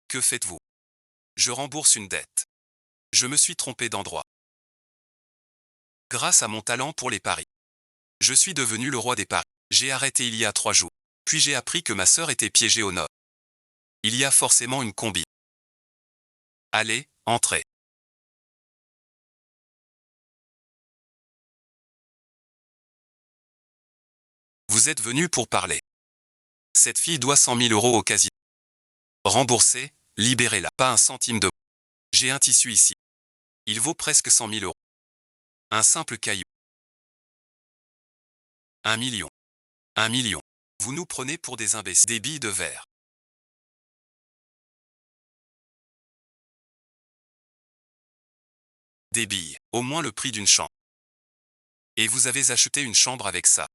Que faites-vous? Je rembourse une dette. Je me suis trompé d'endroit. Grâce à mon talent pour les paris, je suis devenu le roi des paris. J'ai arrêté il y a 3 jours. Puis j'ai appris que ma sœur était piégée au nord. Il y a forcément une combi. Allez, entrez. Vous êtes venu pour parler. Cette fille doit 100 000 € au casino. Remboursez, libérez-la. Pas un centime de. J'ai un tissu ici. Il vaut presque 100 000 €. Un simple caillou. 1 million. 1 million. Vous nous prenez pour des imbéciles. Des billes de verre. Des billes. Au moins le prix d'une chambre. Et vous avez acheté une chambre avec ça.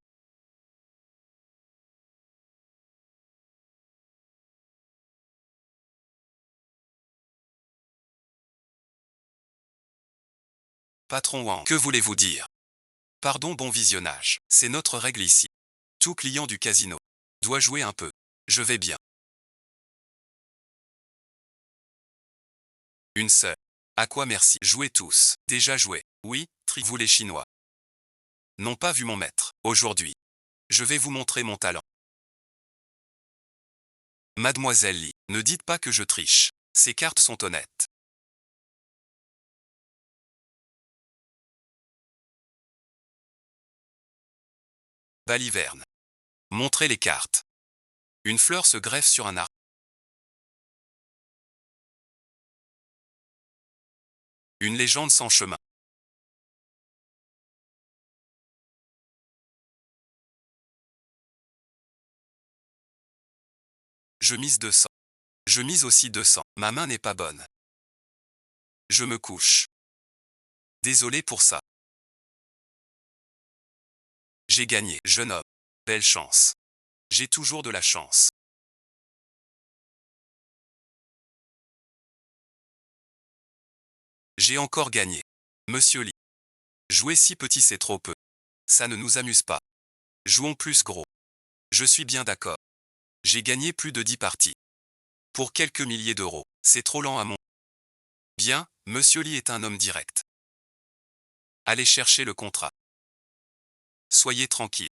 Patron Wang. Que voulez-vous dire? Pardon, bon visionnage. C'est notre règle ici. Tout client du casino doit jouer un peu. Je vais bien. Une seule. À quoi merci? Jouez tous. Déjà joué. Oui, vous les Chinois n'ont pas vu mon maître. Aujourd'hui, je vais vous montrer mon talent. Mademoiselle Li, ne dites pas que je triche. Ces cartes sont honnêtes. Baliverne. Montrez les cartes. Une fleur se greffe sur un arbre. Une légende sans chemin. Je mise 200. Je mise aussi 200. Ma main n'est pas bonne. Je me couche. Désolé pour ça. J'ai gagné, jeune homme. Belle chance. J'ai toujours de la chance. J'ai encore gagné. Monsieur Lee. Jouer si petit c'est trop peu. Ça ne nous amuse pas. Jouons plus gros. Je suis bien d'accord. J'ai gagné plus de 10 parties. Pour quelques milliers d'euros, c'est trop lent à mon. Bien, Monsieur Lee est un homme direct. Allez chercher le contrat. Soyez tranquille.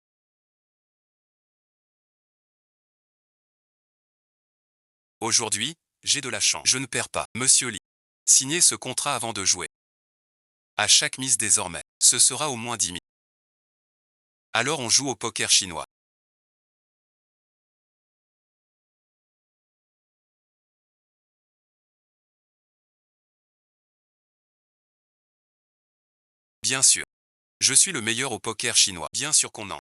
Aujourd'hui, j'ai de la chance. Je ne perds pas. Monsieur Lee. Signez ce contrat avant de jouer. À chaque mise désormais, ce sera au moins 10 000. Alors on joue au poker chinois. Bien sûr. Je suis le meilleur au poker chinois. Bien sûr qu'on en.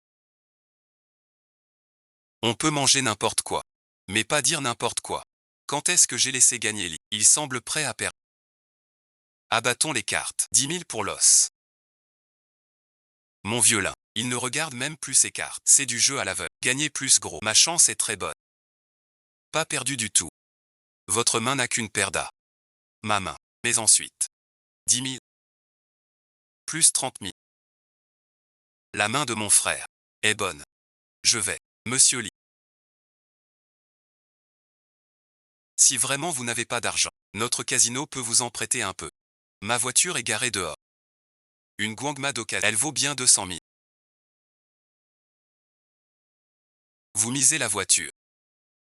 On peut manger n'importe quoi. Mais pas dire n'importe quoi. Quand est-ce que j'ai laissé gagner Lee? Il semble prêt à perdre. Abattons les cartes. 10 000 pour l'os. Mon violin. Il ne regarde même plus ses cartes. C'est du jeu à l'aveugle. Gagner plus gros. Ma chance est très bonne. Pas perdu du tout. Votre main n'a qu'une paire d'as. Ma main. Mais ensuite. 10 000. Plus 30 000. La main de mon frère est bonne. Je vais. Monsieur Lee. Si vraiment vous n'avez pas d'argent, notre casino peut vous en prêter un peu. Ma voiture est garée dehors. Une Guangma d'occasion. Elle vaut bien 200 000. Vous misez la voiture.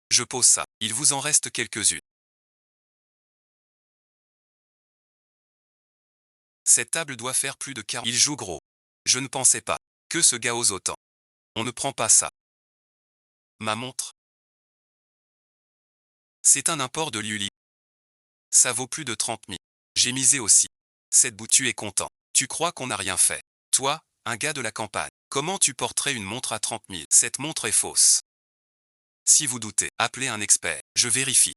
Je pose ça. Il vous en reste quelques-unes. Cette table doit faire plus de 40. Il joue gros. Je ne pensais pas que ce gars ose autant. On ne prend pas ça. Ma montre. C'est un import de Liuli. Ça vaut plus de 30 000. J'ai misé aussi. Cette bout tu es content. Tu crois qu'on n'a rien fait. Toi, un gars de la campagne. Comment tu porterais une montre à 30 000? Cette montre est fausse. Si vous doutez, appelez un expert. Je vérifie.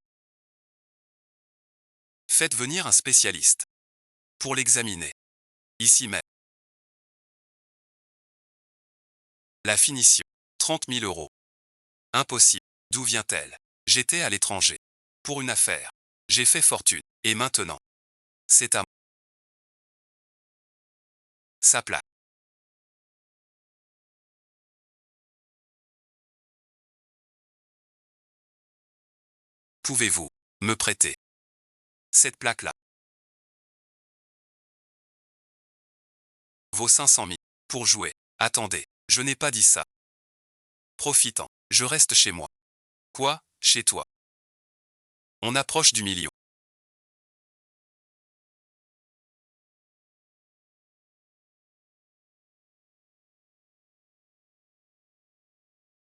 Faites venir un spécialiste. Pour l'examiner. Ici même. La finition. 30 000 €. Impossible. D'où vient-elle? J'étais à l'étranger. Pour une affaire. J'ai fait fortune. Et maintenant. C'est à moi. Sa plaque. Pouvez-vous Me prêter. Cette plaque-là vaut 500 000. Pour jouer. Attendez, je n'ai pas dit ça. Profitant. Je reste chez moi. Quoi, chez toi? On approche du million.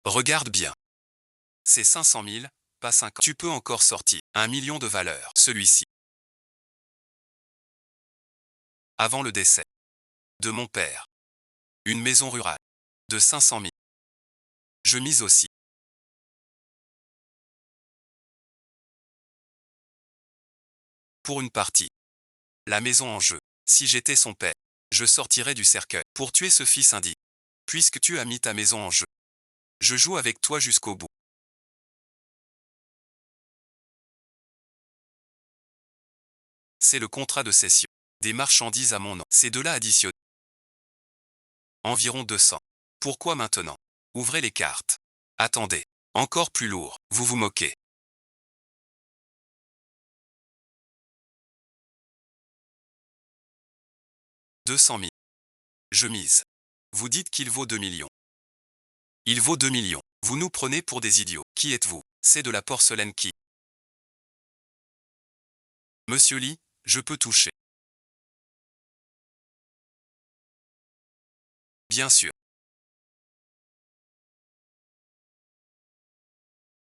Regarde bien. C'est 500 000, pas 50. Tu peux encore sortir 1 million de valeur. Celui-ci. Avant le décès de mon père. Une maison rurale de 500 000. Je mise aussi. Pour une partie. La maison en jeu. Si j'étais son père, je sortirais du cercueil pour tuer ce fils indigne. Puisque tu as mis ta maison en jeu, je joue avec toi jusqu'au bout. C'est le contrat de cession. Des marchandises à mon nom. Ces deux-là additionnés. Environ 200. Pourquoi maintenant? Ouvrez les cartes. Attendez. Encore plus lourd. Vous vous moquez. « 200 000. Je mise. Vous dites qu'il vaut 2 millions. Il vaut 2 millions. Vous nous prenez pour des idiots. Qui êtes-vous? C'est de la porcelaine qui. Monsieur Lee, je peux toucher. Bien sûr.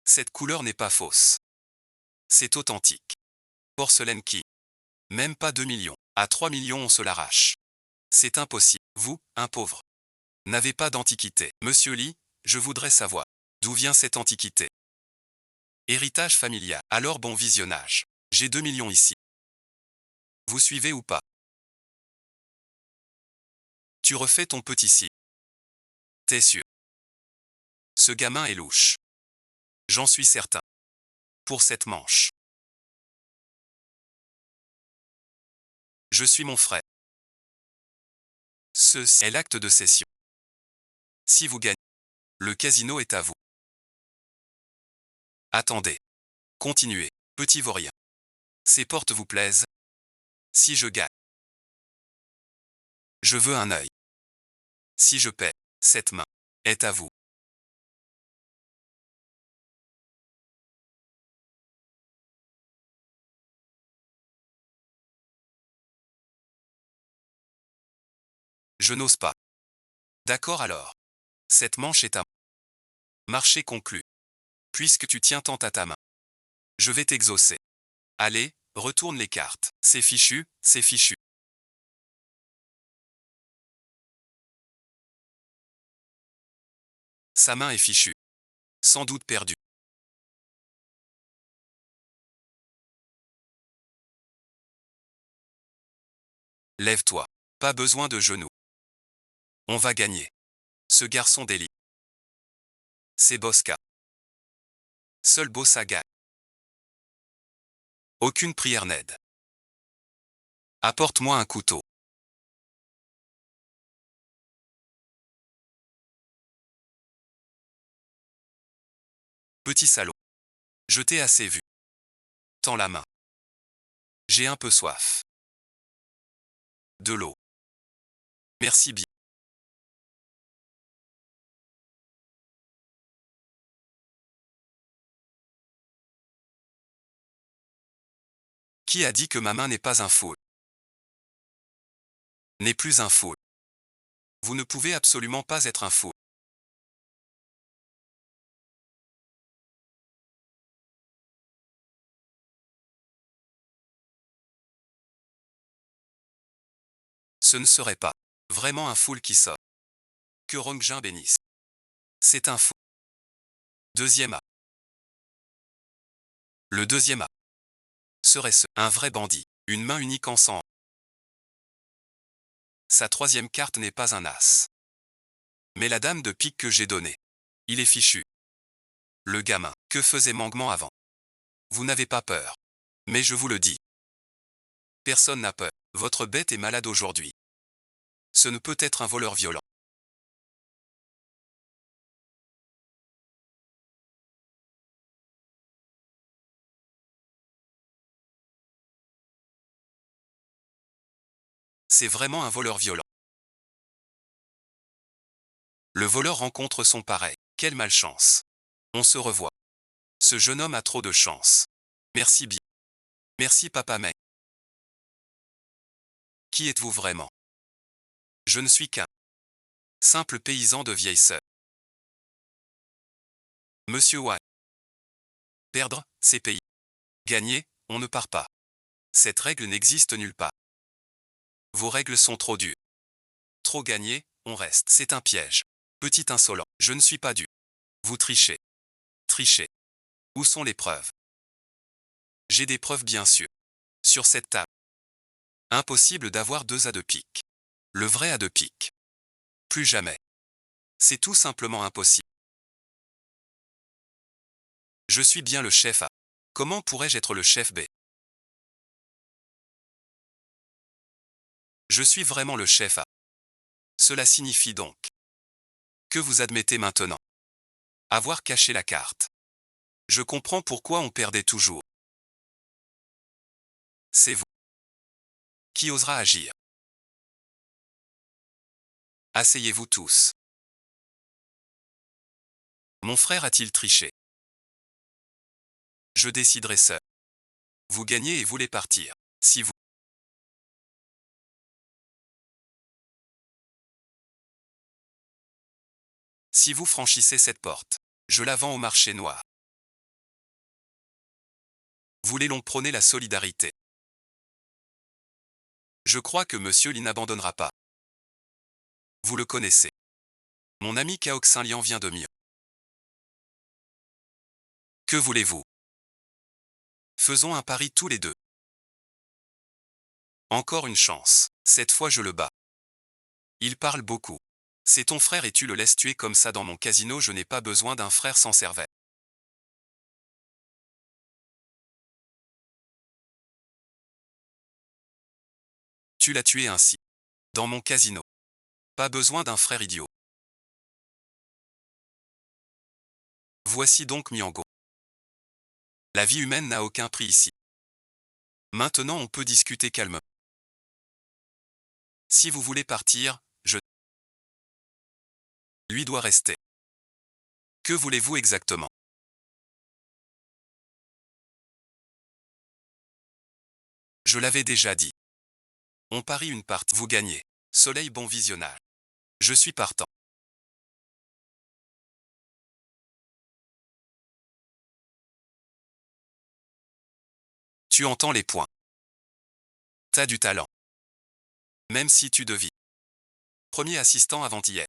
Cette couleur n'est pas fausse. C'est authentique. Porcelaine qui. Même pas 2 millions. À 3 millions on se l'arrache. C'est impossible. Vous, un pauvre, n'avez pas d'antiquité. Monsieur Lee, je voudrais savoir. D'où vient cette antiquité? Héritage familial. Alors bon visionnage. J'ai 2 millions ici. Vous suivez ou pas? Tu refais ton petit si. T'es sûr? Ce gamin est louche. J'en suis certain. Pour cette manche. Je suis mon frère. Ceci est l'acte de cession. Si vous gagnez, le casino est à vous. Attendez. Continuez, petit vaurien. Ces portes vous plaisent? Si je gagne, je veux un œil. Si je paie, cette main est à vous. Je n'ose pas. D'accord alors. Cette manche est à moi. Marché conclu. Puisque tu tiens tant à ta main, je vais t'exaucer. Allez, retourne les cartes. C'est fichu, c'est fichu. Sa main est fichue. Sans doute perdue. Lève-toi. Pas besoin de genoux. On va gagner. Ce garçon d'Eli. C'est Bosca. Seul Bossa gagne. Aucune prière n'aide. Apporte-moi un couteau. Petit salaud. Je t'ai assez vu. Tends la main. J'ai un peu soif. De l'eau. Merci bien. Qui a dit que ma main n'est pas un foule? N'est plus un foule. Vous ne pouvez absolument pas être un foule. Ce ne serait pas vraiment un foule qui sort. Que Rongjin bénisse. C'est un fou. Deuxième A. Le deuxième A. Serait-ce un vrai bandit? Une main unique ensemble. Sa troisième carte n'est pas un as. Mais la dame de pique que j'ai donnée. Il est fichu. Le gamin. Que faisait Mangement avant? Vous n'avez pas peur. Mais je vous le dis. Personne n'a peur. Votre bête est malade aujourd'hui. Ce ne peut être un voleur violent. C'est vraiment un voleur violent. Le voleur rencontre son pareil. Quelle malchance. On se revoit. Ce jeune homme a trop de chance. Merci bien. Merci papa mais. Qui êtes-vous vraiment? Je ne suis qu'un simple paysan de vieille sœur. Monsieur White. Perdre, c'est payer. Gagner, on ne part pas. Cette règle n'existe nulle part. Vos règles sont trop dures. Trop gagner, on reste. C'est un piège. Petit insolent, je ne suis pas dû. Vous trichez. Trichez. Où sont les preuves? J'ai des preuves bien sûr. Sur cette table. Impossible d'avoir deux as de pique. Le vrai as de pique. Plus jamais. C'est tout simplement impossible. Je suis bien le chef A. Comment pourrais-je être le chef B? Je suis vraiment le chef A. Cela signifie donc que vous admettez maintenant avoir caché la carte. Je comprends pourquoi on perdait toujours. C'est vous. Qui osera agir? Asseyez-vous tous. Mon frère a-t-il triché? Je déciderai seul. Vous gagnez et voulez partir. Si vous franchissez cette porte, je la vends au marché noir. Voulez-l'on prôner la solidarité? Je crois que monsieur Lee n'abandonnera pas. Vous le connaissez. Mon ami Kaoxin-Lian vient de mieux. Que voulez-vous? Faisons un pari tous les deux. Encore une chance. Cette fois je le bats. Il parle beaucoup. C'est ton frère et tu le laisses tuer comme ça dans mon casino, je n'ai pas besoin d'un frère sans cervelle. Tu l'as tué ainsi. Dans mon casino. Pas besoin d'un frère idiot. Voici donc Miango. La vie humaine n'a aucun prix ici. Maintenant on peut discuter calmement. Si vous voulez partir, je lui dois rester. Que voulez-vous exactement? Je l'avais déjà dit. On parie une partie, vous gagnez. Soleil bon visionnage. Je suis partant. Tu entends les points. T'as du talent. Même si tu devines. Premier assistant avant-hier.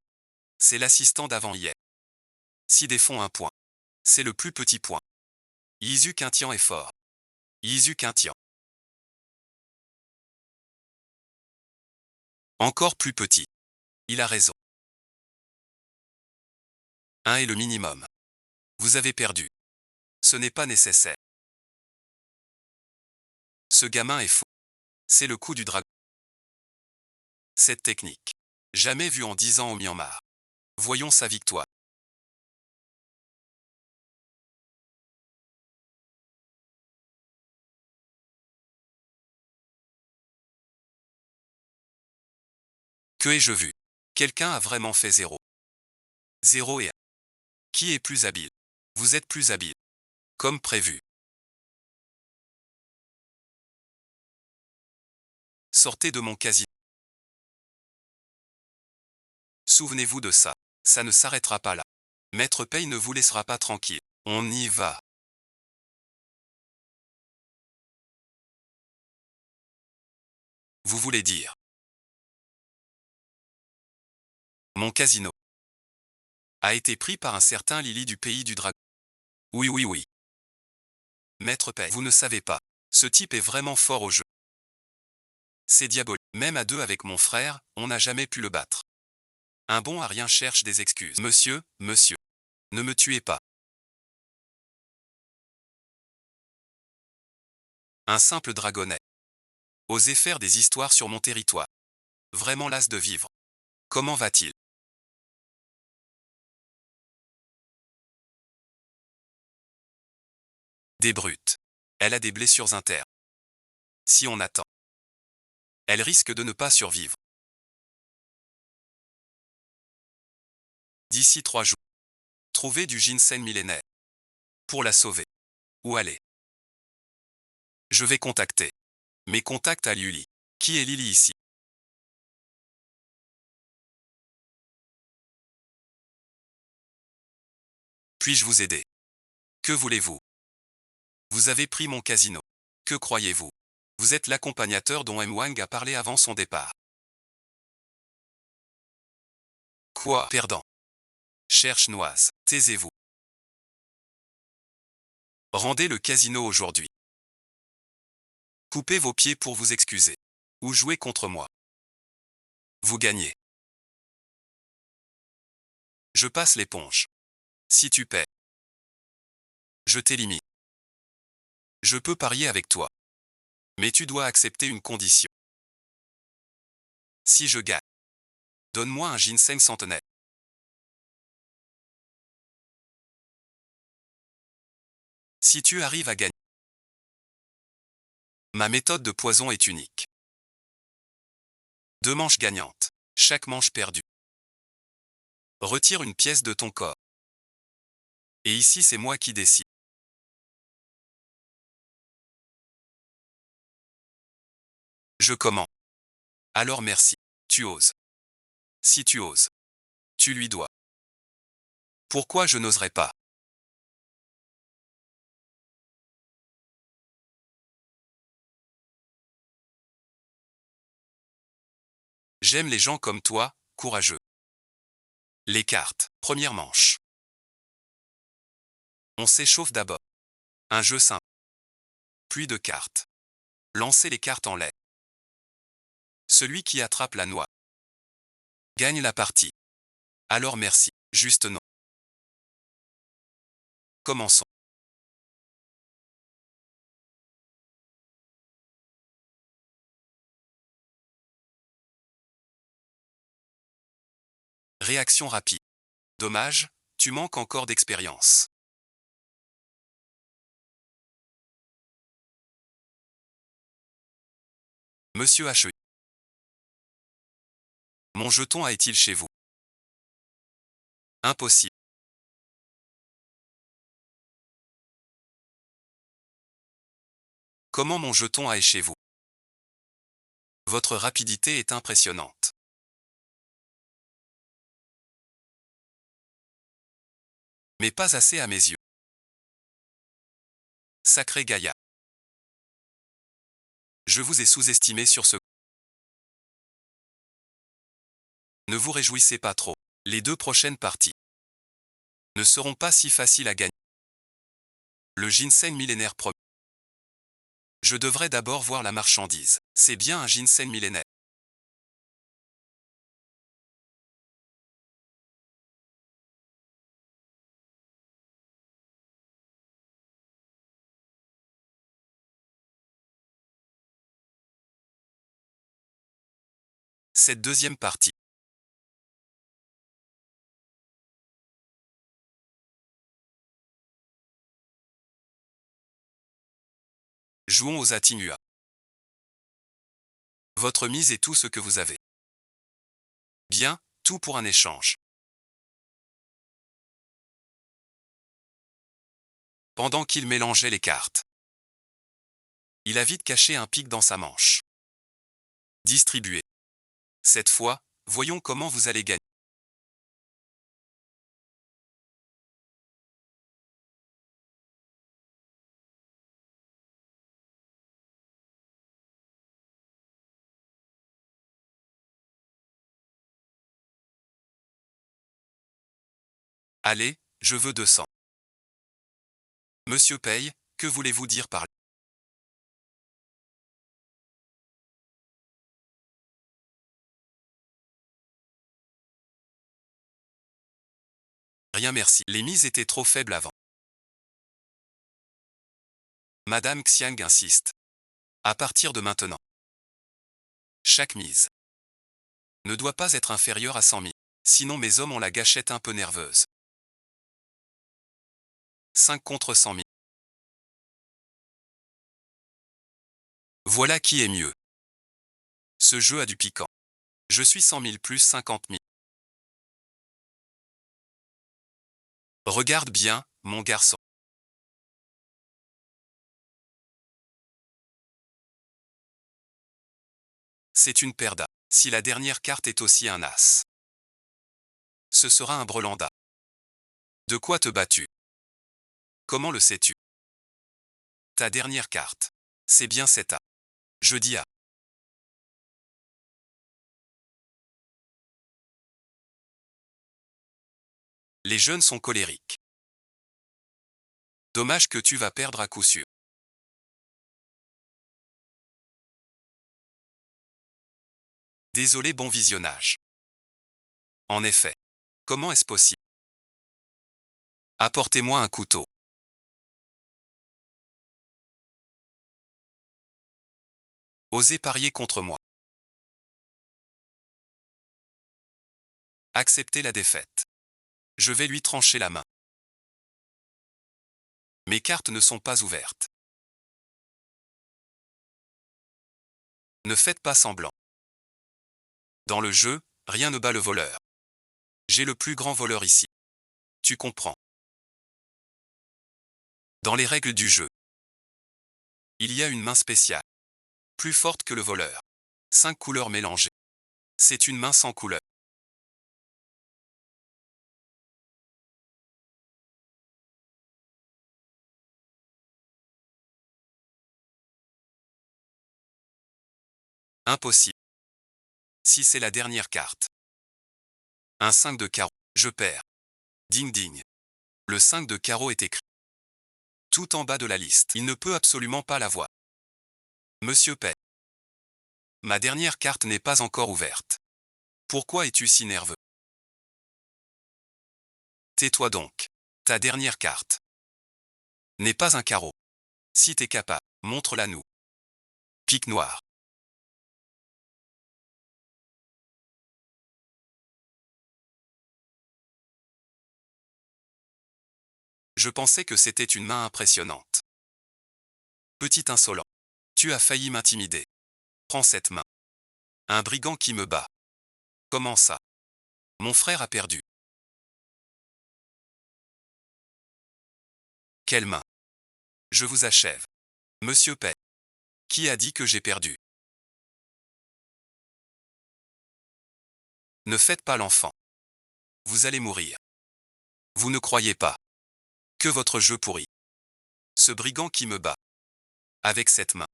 C'est l'assistant d'avant-hier. Si des fonds un point. C'est le plus petit point. Isu Quintian est fort. Isu Quintian. Encore plus petit. Il a raison. 1 est le minimum. Vous avez perdu. Ce n'est pas nécessaire. Ce gamin est fou. C'est le coup du dragon. Cette technique. Jamais vue en 10 ans au Myanmar. Voyons sa victoire. Que ai-je vu? Quelqu'un a vraiment fait 0. 0 et 1. Qui est plus habile? Vous êtes plus habile. Comme prévu. Sortez de mon casino. Souvenez-vous de ça. Ça ne s'arrêtera pas là. Maître Pay ne vous laissera pas tranquille. On y va. Vous voulez dire? Mon casino a été pris par un certain Lily du pays du dragon. Oui, oui, oui. Maître Pay, vous ne savez pas. Ce type est vraiment fort au jeu. C'est diabolique. Même à deux avec mon frère, on n'a jamais pu le battre. Un bon à rien cherche des excuses. Monsieur, ne me tuez pas. Un simple dragonnet. Osez faire des histoires sur mon territoire. Vraiment las de vivre. Comment va-t-il? Des brutes. Elle a des blessures internes. Si on attend. Elle risque de ne pas survivre. D'ici 3 jours, trouvez du ginseng millénaire. Pour la sauver. Où aller? Je vais contacter mes contacts à Lily. Qui est Lily ici? Puis-je vous aider? Que voulez-vous? Vous avez pris mon casino. Que croyez-vous? Vous êtes l'accompagnateur dont M. Wang a parlé avant son départ. Quoi? Perdant. Chère chinoise, taisez-vous. Rendez le casino aujourd'hui. Coupez vos pieds pour vous excuser. Ou jouez contre moi. Vous gagnez. Je passe l'éponge. Si tu paies, je t'élimine. Je peux parier avec toi. Mais tu dois accepter une condition. Si je gagne, donne-moi un ginseng centenaire. Si tu arrives à gagner, ma méthode de poison est unique. 2 manches gagnantes. Chaque manche perdue. Retire une pièce de ton corps. Et ici c'est moi qui décide. Je commande. Alors merci. Tu oses. Si tu oses, tu lui dois. Pourquoi je n'oserais pas? J'aime les gens comme toi, courageux. Les cartes. Première manche. On s'échauffe d'abord. Un jeu simple. Puis de cartes. Lancez les cartes en l'air. Celui qui attrape la noix gagne la partie. Alors merci. Juste non. Commençons. Réaction rapide. Dommage, tu manques encore d'expérience. Monsieur H. Mon jeton est-il chez vous? Impossible. Comment mon jeton est chez vous? Votre rapidité est impressionnante. Mais pas assez à mes yeux. Sacré Gaïa. Je vous ai sous-estimé sur ce. Ne vous réjouissez pas trop. Les 2 prochaines parties ne seront pas si faciles à gagner. Le ginseng millénaire promis. Je devrais d'abord voir la marchandise. C'est bien un ginseng millénaire. Cette deuxième partie. Jouons aux Atinua. Votre mise est tout ce que vous avez. Bien, tout pour un échange. Pendant qu'il mélangeait les cartes, il a vite caché un pic dans sa manche. Distribué. Cette fois, voyons comment vous allez gagner. Allez, je veux 200. Monsieur paye, que voulez-vous dire par là? Rien merci. Les mises étaient trop faibles avant. Madame Xiang insiste. À partir de maintenant, chaque mise ne doit pas être inférieure à 100 000. Sinon mes hommes ont la gâchette un peu nerveuse. 5 contre 100 000. Voilà qui est mieux. Ce jeu a du piquant. Je suis 100 000 plus 50 000. Regarde bien, mon garçon. C'est une paire d'as. Si la dernière carte est aussi un as, ce sera un brelan d'as. De quoi te bats-tu? Comment le sais-tu? Ta dernière carte. C'est bien cet as. Je dis as. Les jeunes sont colériques. Dommage que tu vas perdre à coup sûr. Désolé, bon visionnage. En effet. Comment est-ce possible? Apportez-moi un couteau. Osez parier contre moi. Acceptez la défaite. Je vais lui trancher la main. Mes cartes ne sont pas ouvertes. Ne faites pas semblant. Dans le jeu, rien ne bat le voleur. J'ai le plus grand voleur ici. Tu comprends. Dans les règles du jeu, il y a une main spéciale. Plus forte que le voleur. 5 couleurs mélangées. C'est une main sans couleur. Impossible. Si c'est la dernière carte. Un 5 de carreau. Je perds. Ding ding. Le 5 de carreau est écrit tout en bas de la liste. Il ne peut absolument pas la voir. Monsieur P. Ma dernière carte n'est pas encore ouverte. Pourquoi es-tu si nerveux? Tais-toi donc. Ta dernière carte n'est pas un carreau. Si t'es capable, montre-la nous. Pique noir. Je pensais que c'était une main impressionnante. Petit insolent. Tu as failli m'intimider. Prends cette main. Un brigand qui me bat. Comment ça? Mon frère a perdu. Quelle main? Je vous achève. Monsieur P. Qui a dit que j'ai perdu? Ne faites pas l'enfant. Vous allez mourir. Vous ne croyez pas que votre jeu pourrit. Ce brigand qui me bat. Avec cette main.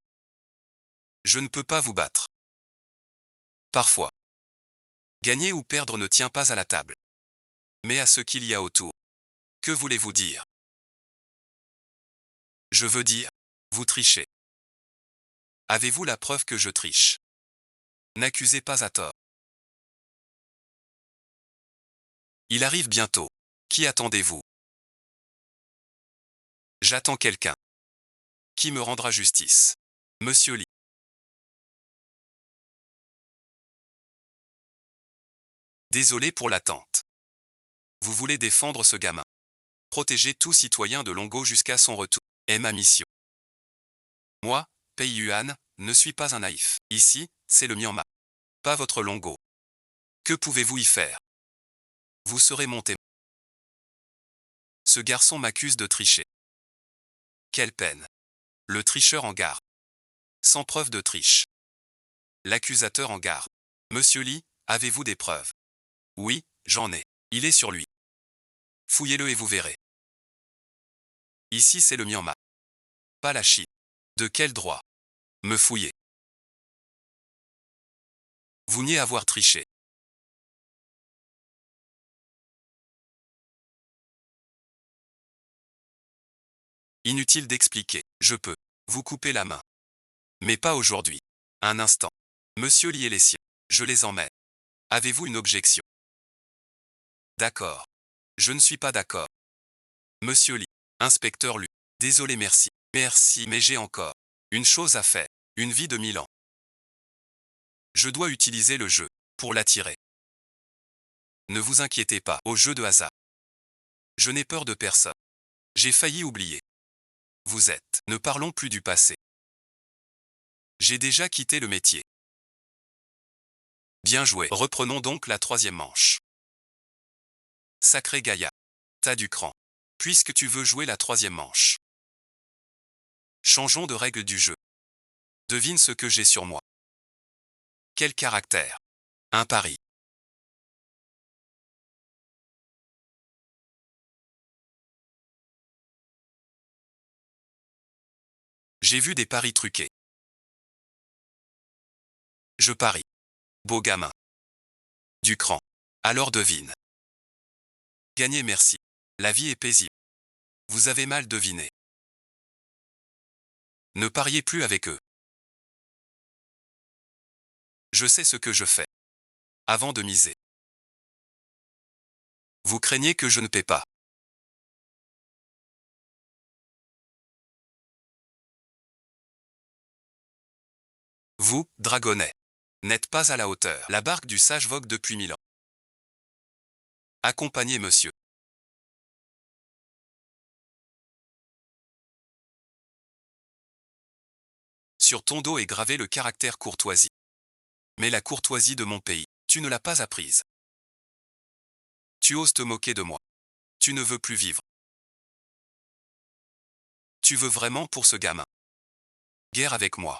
Je ne peux pas vous battre. Parfois. Gagner ou perdre ne tient pas à la table, mais à ce qu'il y a autour. Que voulez-vous dire? Je veux dire, vous trichez. Avez-vous la preuve que je triche? N'accusez pas à tort. Il arrive bientôt. Qui attendez-vous? J'attends quelqu'un. Qui me rendra justice? Monsieur Lee. Désolé pour l'attente. Vous voulez défendre ce gamin. Protéger tout citoyen de Longo jusqu'à son retour. Est ma mission. Moi, Pei Yuan, ne suis pas un naïf. Ici, c'est le Myanmar. Pas votre Longo. Que pouvez-vous y faire? Vous serez mon témoin. Ce garçon m'accuse de tricher. Quelle peine. Le tricheur en garde. Sans preuve de triche. L'accusateur en garde. Monsieur Lee, avez-vous des preuves? Oui, j'en ai. Il est sur lui. Fouillez-le et vous verrez. Ici c'est le Myanmar. Pas la Chine. De quel droit? Me fouiller. Vous niez avoir triché. Inutile d'expliquer. Je peux vous couper la main. Mais pas aujourd'hui. Un instant. Monsieur Lee et les siens. Je les emmène. Avez-vous une objection? D'accord. Je ne suis pas d'accord. Monsieur Lee. Inspecteur Lu. Désolé, merci. Merci, mais j'ai encore une chose à faire. Une vie de 1000 ans. Je dois utiliser le jeu pour l'attirer. Ne vous inquiétez pas, au jeu de hasard. Je n'ai peur de personne. J'ai failli oublier. Vous êtes. Ne parlons plus du passé. J'ai déjà quitté le métier. Bien joué. Reprenons donc la troisième manche. Sacré Gaïa. T'as du cran. Puisque tu veux jouer la troisième manche. Changeons de règle du jeu. Devine ce que j'ai sur moi. Quel caractère? Un pari. J'ai vu des paris truqués. Je parie. Beau gamin. Du cran. Alors devine. Gagné, merci. La vie est paisible. Vous avez mal deviné. Ne pariez plus avec eux. Je sais ce que je fais. Avant de miser. Vous craignez que je ne paie pas. Vous, dragonnet, n'êtes pas à la hauteur. La barque du sage vogue depuis 1000 ans. Accompagnez monsieur. Sur ton dos est gravé le caractère courtoisie. Mais la courtoisie de mon pays, tu ne l'as pas apprise. Tu oses te moquer de moi. Tu ne veux plus vivre. Tu veux vraiment pour ce gamin. Guerre avec moi.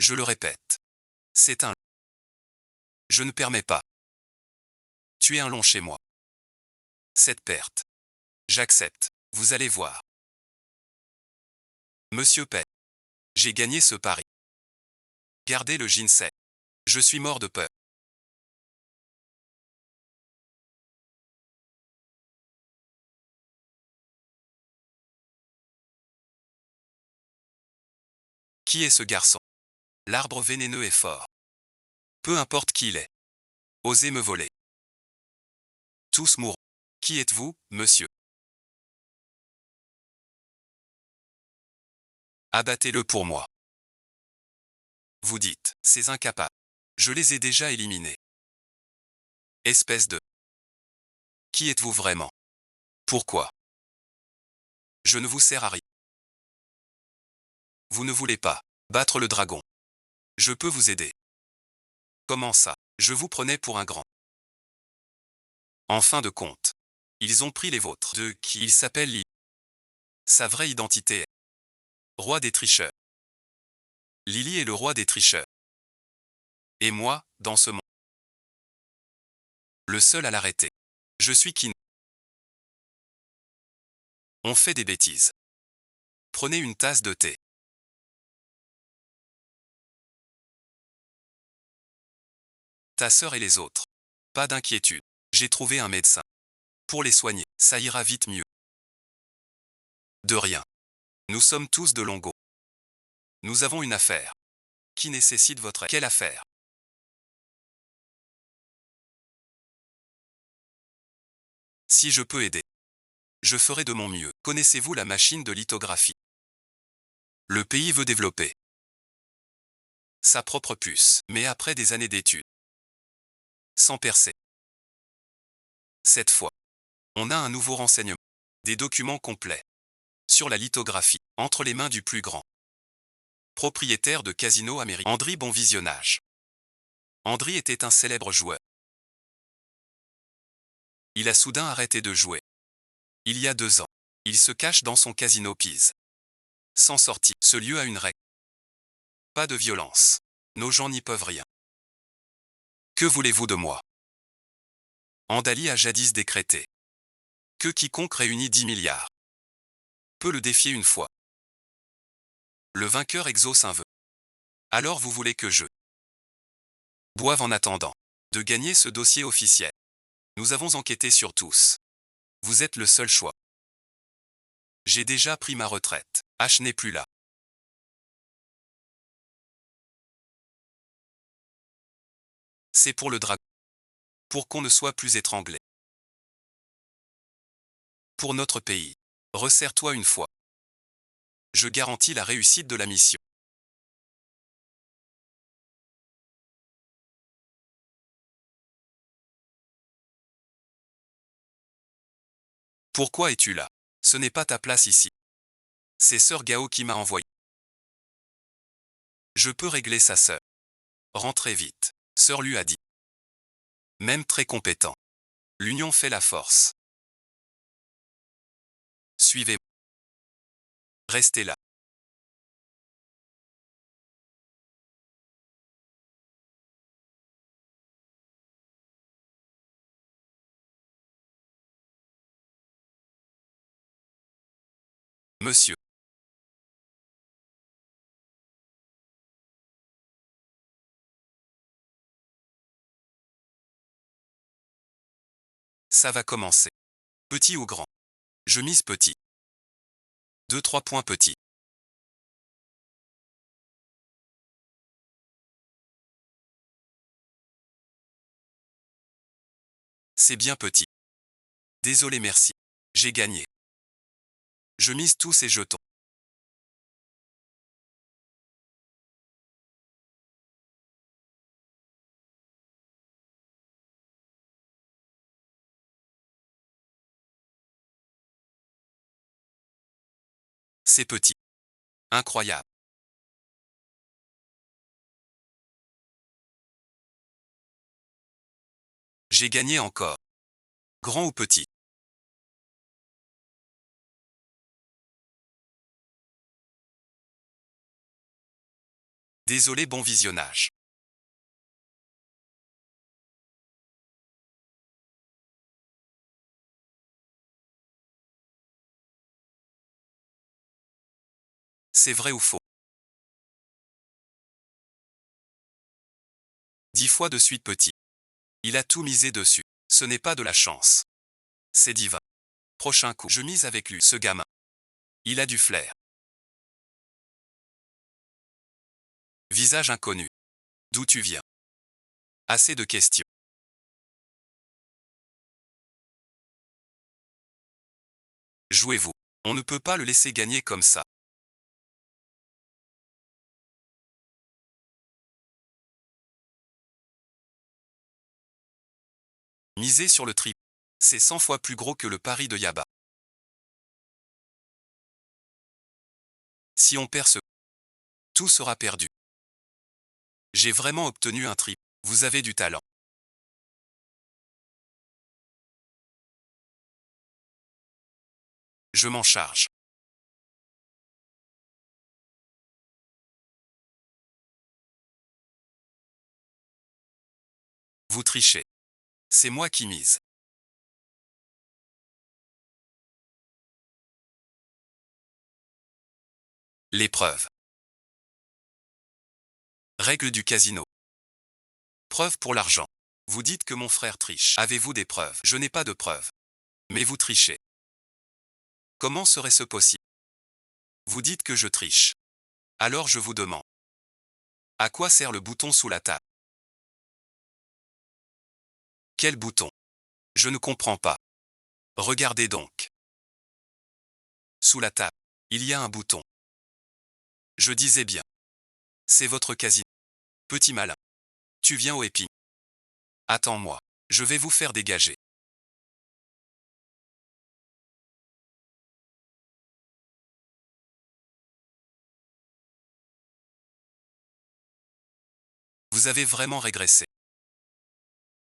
Je le répète. C'est un... Je ne permets pas. Tu es un long chez moi. Cette perte. J'accepte. Vous allez voir. Monsieur paie. J'ai gagné ce pari. Gardez le ginseng. Je suis mort de peur. Qui est ce garçon? L'arbre vénéneux est fort. Peu importe qui il est. Osez me voler. Tous mourront. Qui êtes-vous, monsieur? Abattez-le pour moi. Vous dites, ces incapables. Je les ai déjà éliminés. Espèce de... Qui êtes-vous vraiment? Pourquoi? Je ne vous sers à rien. Vous ne voulez pas battre le dragon. Je peux vous aider. Comment ça? Je vous prenais pour un grand. En fin de compte, ils ont pris les vôtres. De qui il s'appelle Lily. Sa vraie identité est roi des tricheurs. Lily est le roi des tricheurs. Et moi, dans ce monde, le seul à l'arrêter. Je suis qui? On fait des bêtises. Prenez une tasse de thé. Ta sœur et les autres. Pas d'inquiétude. J'ai trouvé un médecin. Pour les soigner, ça ira vite mieux. De rien. Nous sommes tous de Longo. Nous avons une affaire. Qui nécessite votre aide. Quelle affaire? Si je peux aider, je ferai de mon mieux. Connaissez-vous la machine de lithographie? Le pays veut développer sa propre puce, mais après des années d'études, sans percer. Cette fois, on a un nouveau renseignement. Des documents complets sur la lithographie, entre les mains du plus grand propriétaire de casino américain. Andri, bon visionnage. Andri était un célèbre joueur. Il a soudain arrêté de jouer. Il y a 2 ans. Il se cache dans son casino Pise. Sans sortir, ce lieu a une règle. Pas de violence. Nos gens n'y peuvent rien. Que voulez-vous de moi? Andali a jadis décrété que quiconque réunit 10 milliards peut le défier une fois. Le vainqueur exauce un vœu. Alors vous voulez que je boive en attendant de gagner ce dossier officiel. Nous avons enquêté sur tous. Vous êtes le seul choix. J'ai déjà pris ma retraite. H n'est plus là. C'est pour le dragon. Pour qu'on ne soit plus étranglé. Pour notre pays. Resserre-toi une fois. Je garantis la réussite de la mission. Pourquoi es-tu là? Ce n'est pas ta place ici. C'est Sœur Gao qui m'a envoyé. Je peux régler sa sœur. Rentrez vite. Sœur Lu a dit. Même très compétent. L'union fait la force. Suivez-moi. Restez là. Monsieur. Ça va commencer. Petit ou grand? Je mise petit. 2-3 points petit. C'est bien petit. Désolé merci. J'ai gagné. Je mise tous ces jetons. C'est petit. Incroyable. J'ai gagné encore. Grand ou petit? Désolé, bon visionnage. C'est vrai ou faux? 10 fois de suite petit. Il a tout misé dessus. Ce n'est pas de la chance. C'est divin. Prochain coup, je mise avec lui, ce gamin. Il a du flair. Visage inconnu. D'où tu viens? Assez de questions. Jouez-vous. On ne peut pas le laisser gagner comme ça. Misez sur le triple. C'est 100 fois plus gros que le pari de Yaba. Si on perd ce, tout sera perdu. J'ai vraiment obtenu un triple. Vous avez du talent. Je m'en charge. Vous trichez. C'est moi qui mise. L'épreuve. Règle du casino. Preuve pour l'argent. Vous dites que mon frère triche. Avez-vous des preuves? Je n'ai pas de preuves. Mais vous trichez. Comment serait-ce possible? Vous dites que je triche. Alors je vous demande. À quoi sert le bouton sous la table? Quel bouton? Je ne comprends pas. Regardez donc. Sous la table, il y a un bouton. Je disais bien. C'est votre casino. Petit malin. Tu viens au épine. Attends-moi. Je vais vous faire dégager. Vous avez vraiment régressé.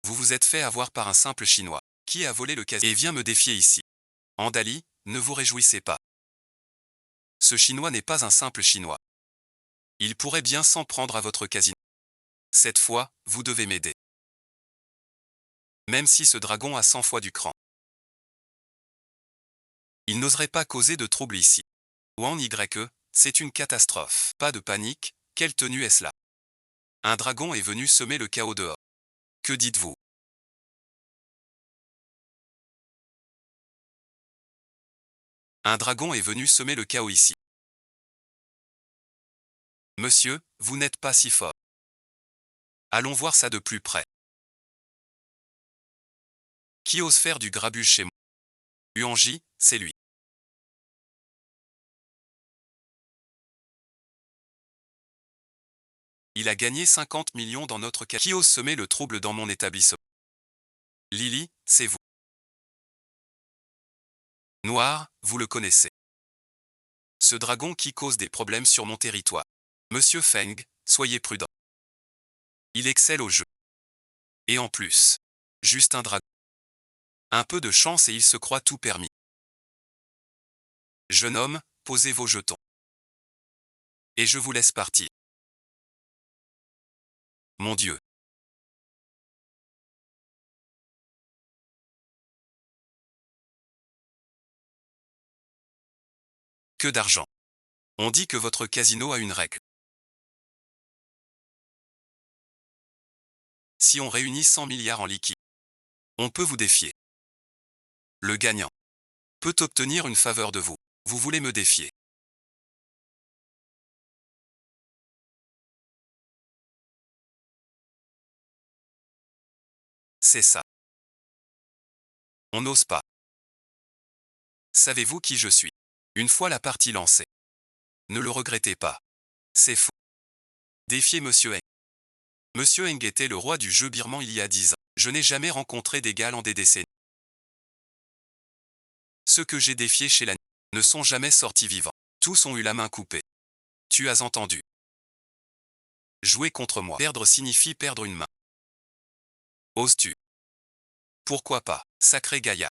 Vous vous êtes fait avoir par un simple Chinois, qui a volé le casino et vient me défier ici. Andali, ne vous réjouissez pas. Ce Chinois n'est pas un simple Chinois. Il pourrait bien s'en prendre à votre casino. Cette fois, vous devez m'aider. Même si ce dragon a 100 fois du cran. Il n'oserait pas causer de trouble ici. Ou en YE, c'est une catastrophe. Pas de panique, quelle tenue est-ce là? Un dragon est venu semer le chaos dehors. Que dites-vous? Un dragon est venu semer le chaos ici. Monsieur, vous n'êtes pas si fort. Allons voir ça de plus près. Qui ose faire du grabuge chez moi? Huanji, c'est lui. Il a gagné 50 millions dans notre cas. Qui ose semer le trouble dans mon établissement? Lily, c'est vous. Noir, vous le connaissez. Ce dragon qui cause des problèmes sur mon territoire. Monsieur Feng, soyez prudent. Il excelle au jeu. Et en plus, juste un dragon. Un peu de chance et il se croit tout permis. Jeune homme, posez vos jetons. Et je vous laisse partir. Mon Dieu. Que d'argent. On dit que votre casino a une règle. Si on réunit 100 milliards en liquide, on peut vous défier. Le gagnant peut obtenir une faveur de vous. Vous voulez me défier. C'est ça. On n'ose pas. Savez-vous qui je suis? Une fois la partie lancée. Ne le regrettez pas. C'est fou. Défiez Monsieur Eng. Monsieur Eng était le roi du jeu birman il y a 10 ans. Je n'ai jamais rencontré d'égal en des décennies. Ceux que j'ai défiés chez la nuit ne sont jamais sortis vivants. Tous ont eu la main coupée. Tu as entendu. Jouer contre moi. Perdre signifie perdre une main. Oses-tu? Pourquoi pas, sacré Gaïa.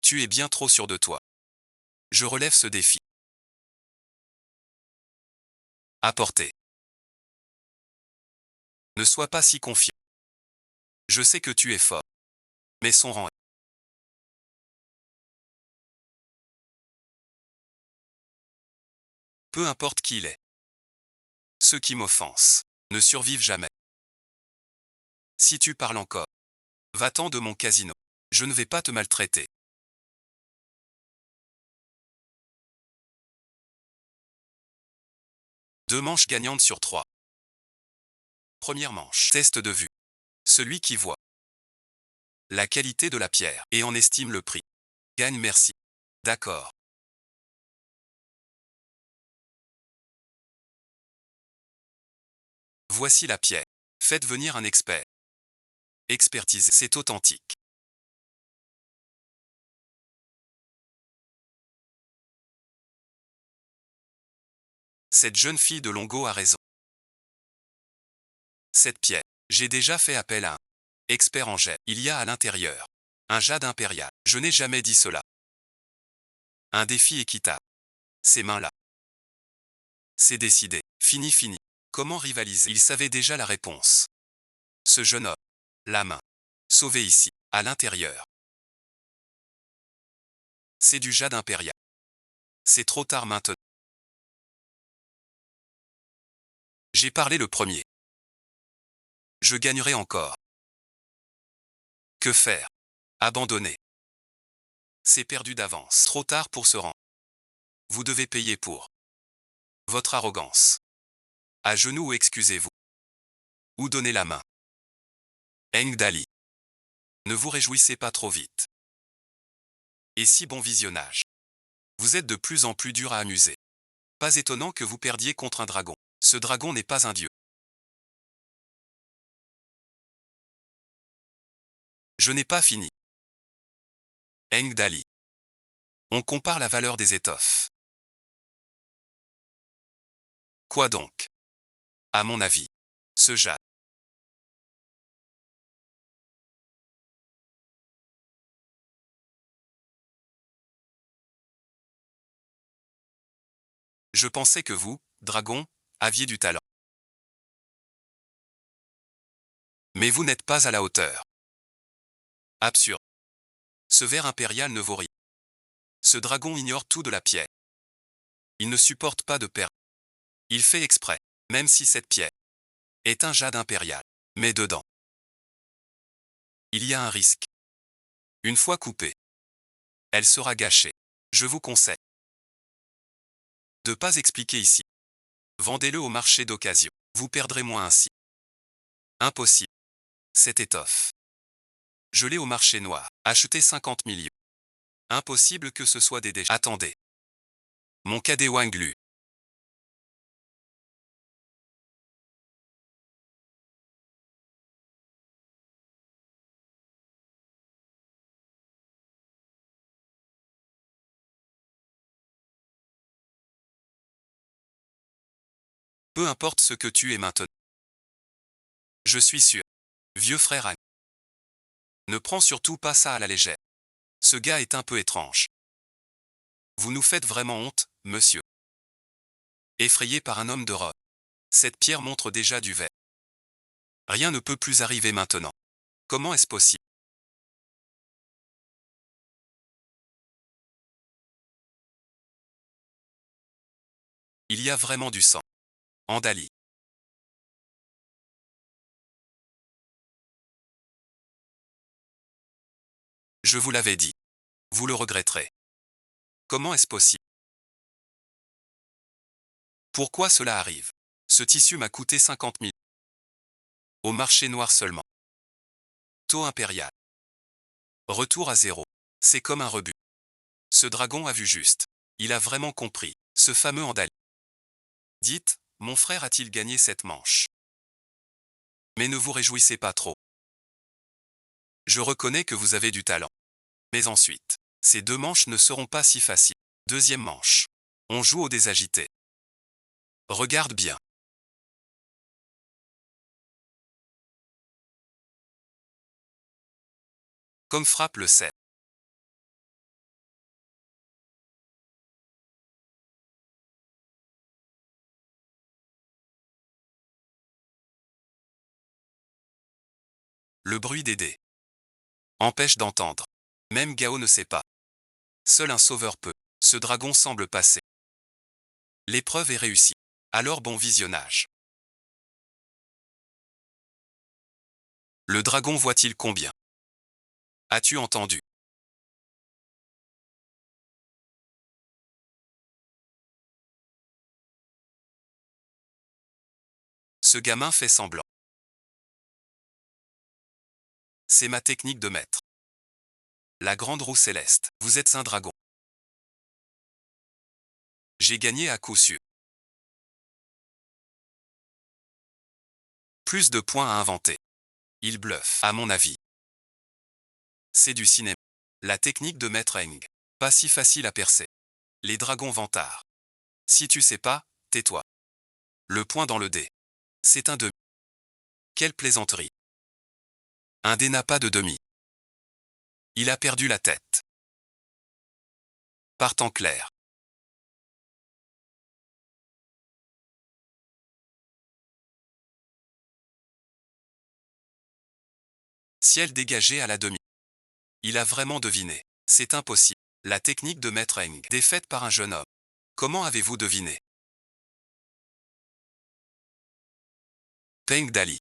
Tu es bien trop sûr de toi. Je relève ce défi. Apporter. Ne sois pas si confiant. Je sais que tu es fort. Mais son rang est. Peu importe qui il est. Ceux qui m'offensent ne survivent jamais. Si tu parles encore, va-t'en de mon casino. Je ne vais pas te maltraiter. Deux manches gagnantes sur 3. Première manche. Test de vue. Celui qui voit la qualité de la pierre et en estime le prix. Gagne merci. D'accord. Voici la pierre. Faites venir un expert. Expertisé. C'est authentique. Cette jeune fille de Longo a raison. Cette pierre. J'ai déjà fait appel à un expert en jet. Il y a à l'intérieur un jade impérial. Je n'ai jamais dit cela. Un défi équitable. Ces mains-là. C'est décidé. Fini, fini. Comment rivaliser? Il savait déjà la réponse. Ce jeune homme. La main. Sauvé ici. À l'intérieur. C'est du jade impérial. C'est trop tard maintenant. J'ai parlé le premier. Je gagnerai encore. Que faire? Abandonner. C'est perdu d'avance. Trop tard pour se rendre. Vous devez payer pour votre arrogance. À genoux ou excusez-vous. Ou donnez la main. Eng Dali. Ne vous réjouissez pas trop vite. Et si bon visionnage. Vous êtes de plus en plus dur à amuser. Pas étonnant que vous perdiez contre un dragon. Ce dragon n'est pas un dieu. Je n'ai pas fini. Eng Dali. On compare la valeur des étoffes. Quoi donc? À mon avis. Ce jade. Je pensais que vous, dragon, aviez du talent. Mais vous n'êtes pas à la hauteur. Absurde. Ce verre impérial ne vaut rien. Ce dragon ignore tout de la pierre. Il ne supporte pas de perdre. Il fait exprès, même si cette pierre est un jade impérial. Mais dedans, il y a un risque. Une fois coupée, elle sera gâchée. Je vous conseille de ne pas expliquer ici. Vendez-le au marché d'occasion. Vous perdrez moins ainsi. Impossible. Cette étoffe. Je l'ai au marché noir. Achetez 50 millions. Impossible que ce soit des déchets. Attendez. Mon cadet Wanglu. Peu importe ce que tu es maintenant. Je suis sûr. Vieux frère Ang. Ne prends surtout pas ça à la légère. Ce gars est un peu étrange. Vous nous faites vraiment honte, monsieur. Effrayé par un homme de robe. Cette pierre montre déjà du verre. Rien ne peut plus arriver maintenant. Comment est-ce possible? Il y a vraiment du sang. Andali. Je vous l'avais dit. Vous le regretterez. Comment est-ce possible? Pourquoi cela arrive? Ce tissu m'a coûté 50 000. Au marché noir seulement. Taux impérial. Retour à zéro. C'est comme un rebut. Ce dragon a vu juste. Il a vraiment compris. Ce fameux Andali. Dites, mon frère a-t-il gagné cette manche? Mais ne vous réjouissez pas trop. Je reconnais que vous avez du talent. Mais ensuite, ces deux manches ne seront pas si faciles. Deuxième manche. On joue au désagité. Regarde bien. Comme frappe le 7. Le bruit des dés empêche d'entendre. Même Gao ne sait pas. Seul un sauveur peut. Ce dragon semble passer. L'épreuve est réussie. Alors bon visionnage. Le dragon voit-il combien? As-tu entendu? Ce gamin fait semblant. C'est ma technique de maître. La grande roue céleste. Vous êtes un dragon. J'ai gagné à coup sûr. Plus de points à inventer. Il bluffe, à mon avis. C'est du cinéma. La technique de maître Eng. Pas si facile à percer. Les dragons vantards. Si tu sais pas, tais-toi. Le point dans le dé. C'est un demi. Quelle plaisanterie. Un dé n'a pas de demi. Il a perdu la tête. Partant clair. Ciel dégagé à la demi. Il a vraiment deviné. C'est impossible. La technique de maître Eng. Défaite par un jeune homme. Comment avez-vous deviné? Peng Dali.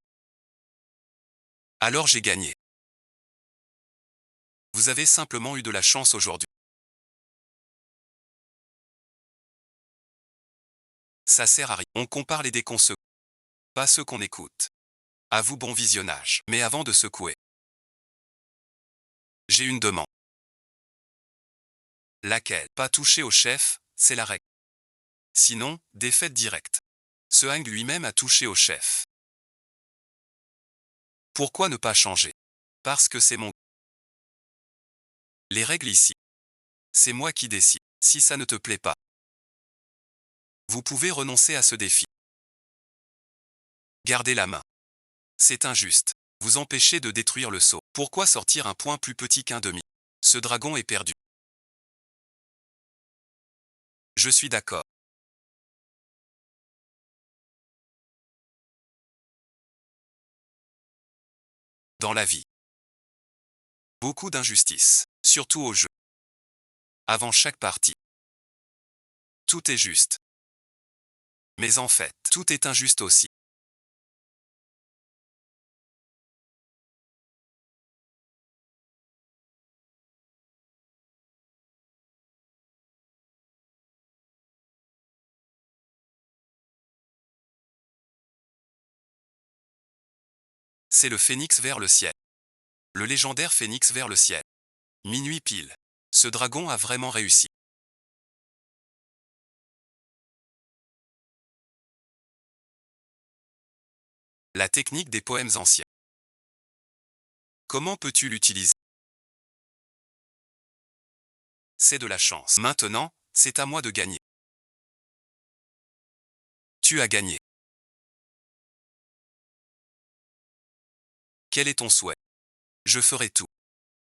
Alors j'ai gagné. Vous avez simplement eu de la chance aujourd'hui. Ça sert à rien. On compare les dés qu'on secoue, pas ceux qu'on écoute. À vous bon visionnage. Mais avant de secouer, j'ai une demande. Laquelle? Pas toucher au chef, c'est la règle. Sinon, défaite directe. Ce Hang lui-même a touché au chef. Pourquoi ne pas changer? Parce que c'est mon... Les règles ici. C'est moi qui décide. Si ça ne te plaît pas, vous pouvez renoncer à ce défi. Gardez la main. C'est injuste. Vous empêchez de détruire le sceau. Pourquoi sortir un point plus petit qu'un demi? Ce dragon est perdu. Je suis d'accord. Dans la vie. Beaucoup d'injustice. Surtout au jeu. Avant chaque partie. Tout est juste. Mais en fait, tout est injuste aussi. C'est le phénix vers le ciel. Le légendaire phénix vers le ciel. Minuit pile. Ce dragon a vraiment réussi. La technique des poèmes anciens. Comment peux-tu l'utiliser? C'est de la chance. Maintenant, c'est à moi de gagner. Tu as gagné. Quel est ton souhait? Je ferai tout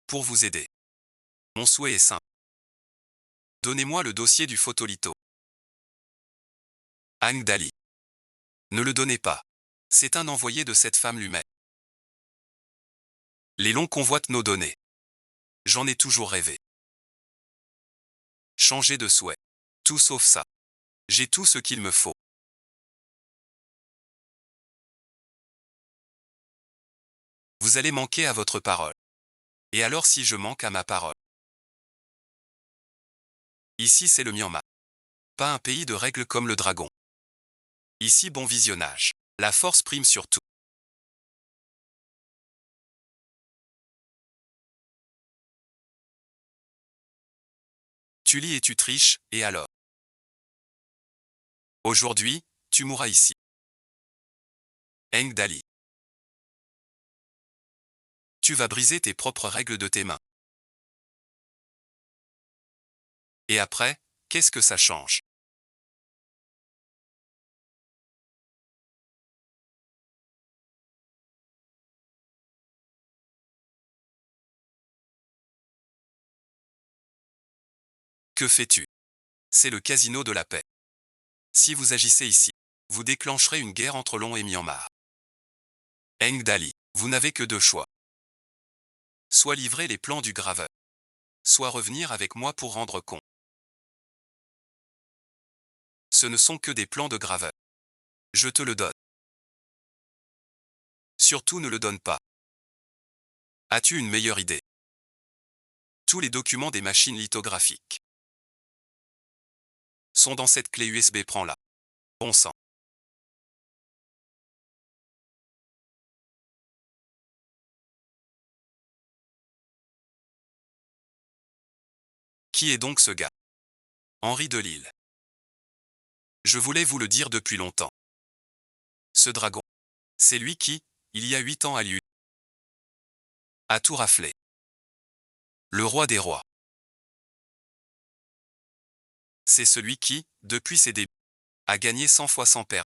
pour vous aider. Mon souhait est simple. Donnez-moi le dossier du photolitho. Agne Dali. Ne le donnez pas. C'est un envoyé de cette femme lui-même. Les longs convoitent nos données. J'en ai toujours rêvé. Changer de souhait. Tout sauf ça. J'ai tout ce qu'il me faut. Vous allez manquer à votre parole. Et alors si je manque à ma parole? Ici c'est le Myanmar. Pas un pays de règles comme le dragon. Ici bon visionnage. La force prime sur tout. Tu lis et tu triches, et alors? Aujourd'hui, tu mourras ici. Agne Dali. Tu vas briser tes propres règles de tes mains. Et après, qu'est-ce que ça change? Que fais-tu? C'est le casino de la paix. Si vous agissez ici, vous déclencherez une guerre entre Long et Myanmar. Agne Dali, vous n'avez que deux choix. Soit livrer les plans du graveur, soit revenir avec moi pour rendre compte. Ce ne sont que des plans de graveur. Je te le donne. Surtout ne le donne pas. As-tu une meilleure idée? Tous les documents des machines lithographiques sont dans cette clé USB, prends-la. Bon sang. Qui est donc ce gars? Henri Delille. Je voulais vous le dire depuis longtemps. Ce dragon, c'est lui qui, il y a 8 ans à lui, a tout raflé. Le roi des rois. C'est celui qui, depuis ses débuts, a gagné 100 fois sans perdre.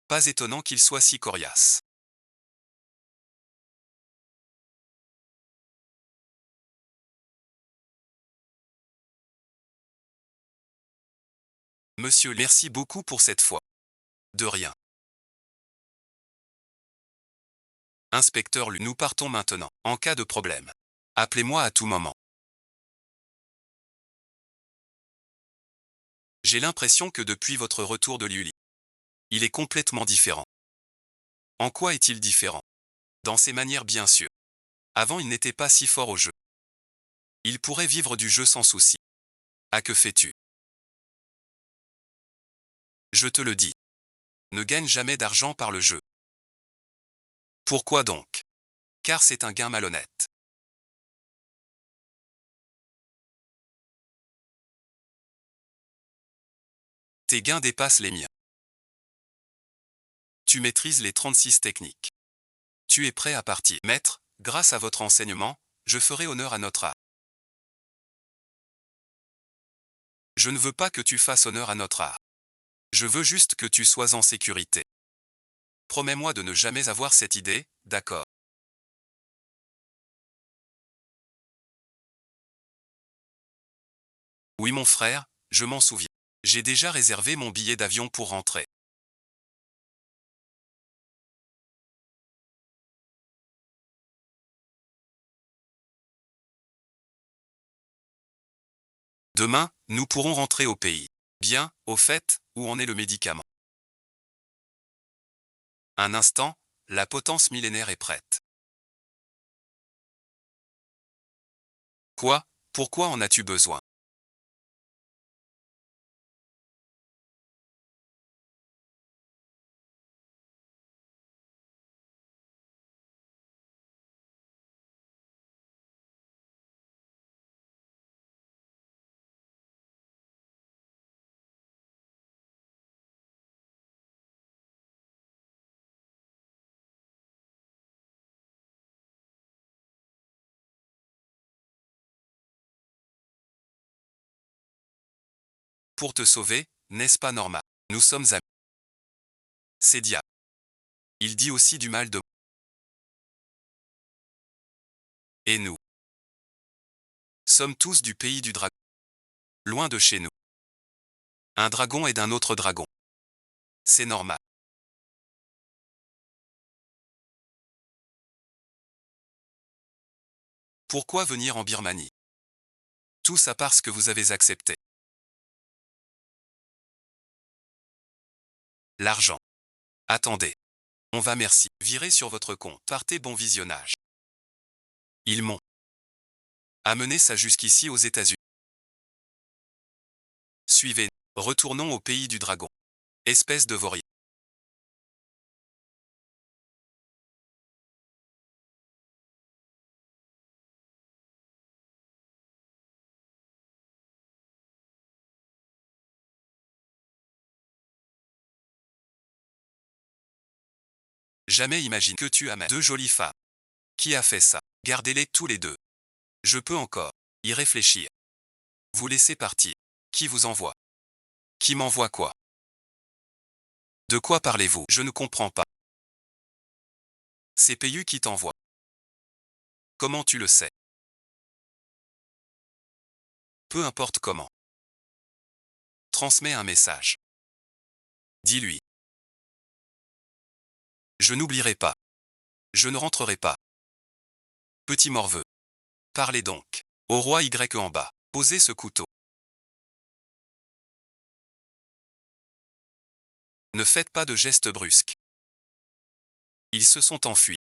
Pas étonnant qu'il soit si coriace. Monsieur, merci beaucoup pour cette fois. De rien. Inspecteur Lu, nous partons maintenant. En cas de problème, appelez-moi à tout moment. J'ai l'impression que depuis votre retour de Liuli, il est complètement différent. En quoi est-il différent? Dans ses manières, bien sûr. Avant, il n'était pas si fort au jeu. Il pourrait vivre du jeu sans souci. Ah, que fais-tu? Je te le dis. Ne gagne jamais d'argent par le jeu. Pourquoi donc? Car c'est un gain malhonnête. Tes gains dépassent les miens. Tu maîtrises les 36 techniques. Tu es prêt à partir. Maître, grâce à votre enseignement, je ferai honneur à notre art. Je ne veux pas que tu fasses honneur à notre art. Je veux juste que tu sois en sécurité. Promets-moi de ne jamais avoir cette idée, d'accord? Oui mon frère, je m'en souviens. J'ai déjà réservé mon billet d'avion pour rentrer. Demain, nous pourrons rentrer au pays. Bien, au fait, où en est le médicament? Un instant, la potence millénaire est prête. Quoi? Pourquoi en as-tu besoin? Pour te sauver, n'est-ce pas normal? Nous sommes amis. C'est diable. Il dit aussi du mal de moi. Et nous sommes tous du pays du dragon. Loin de chez nous. Un dragon est d'un autre dragon. C'est normal. Pourquoi venir en Birmanie? Tout ça parce que vous avez accepté. L'argent. Attendez. On va merci. Virez sur votre compte. Partez, bon visionnage. Ils m'ont amené ça jusqu'ici aux États-Unis. Suivez. Retournons au pays du dragon. Espèce de vaurien. Jamais imagine que tu amènes deux jolies femmes. Qui a fait ça? Gardez-les tous les deux. Je peux encore y réfléchir. Vous laissez partir. Qui vous envoie? Qui m'envoie quoi? De quoi parlez-vous? Je ne comprends pas. C'est Payu qui t'envoie. Comment tu le sais? Peu importe comment. Transmets un message. Dis-lui. Je n'oublierai pas. Je ne rentrerai pas. Petit morveux. Parlez donc. Au roi Y en bas. Posez ce couteau. Ne faites pas de gestes brusques. Ils se sont enfuis.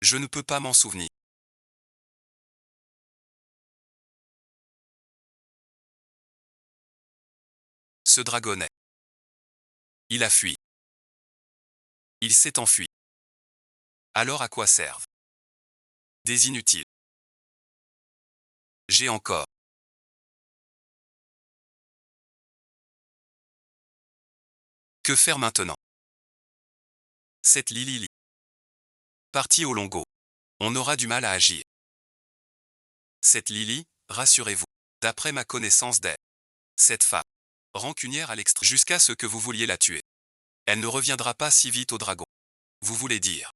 Je ne peux pas m'en souvenir. Ce dragonnet. Il a fui. Il s'est enfui. Alors à quoi servent des inutiles? J'ai encore. Que faire maintenant? Cette Lily. Partie au Longo. On aura du mal à agir. Cette Lily, rassurez-vous. D'après ma connaissance d'elle. Cette femme. Rancunière à l'extrême. Jusqu'à ce que vous vouliez la tuer. Elle ne reviendra pas si vite au dragon. Vous voulez dire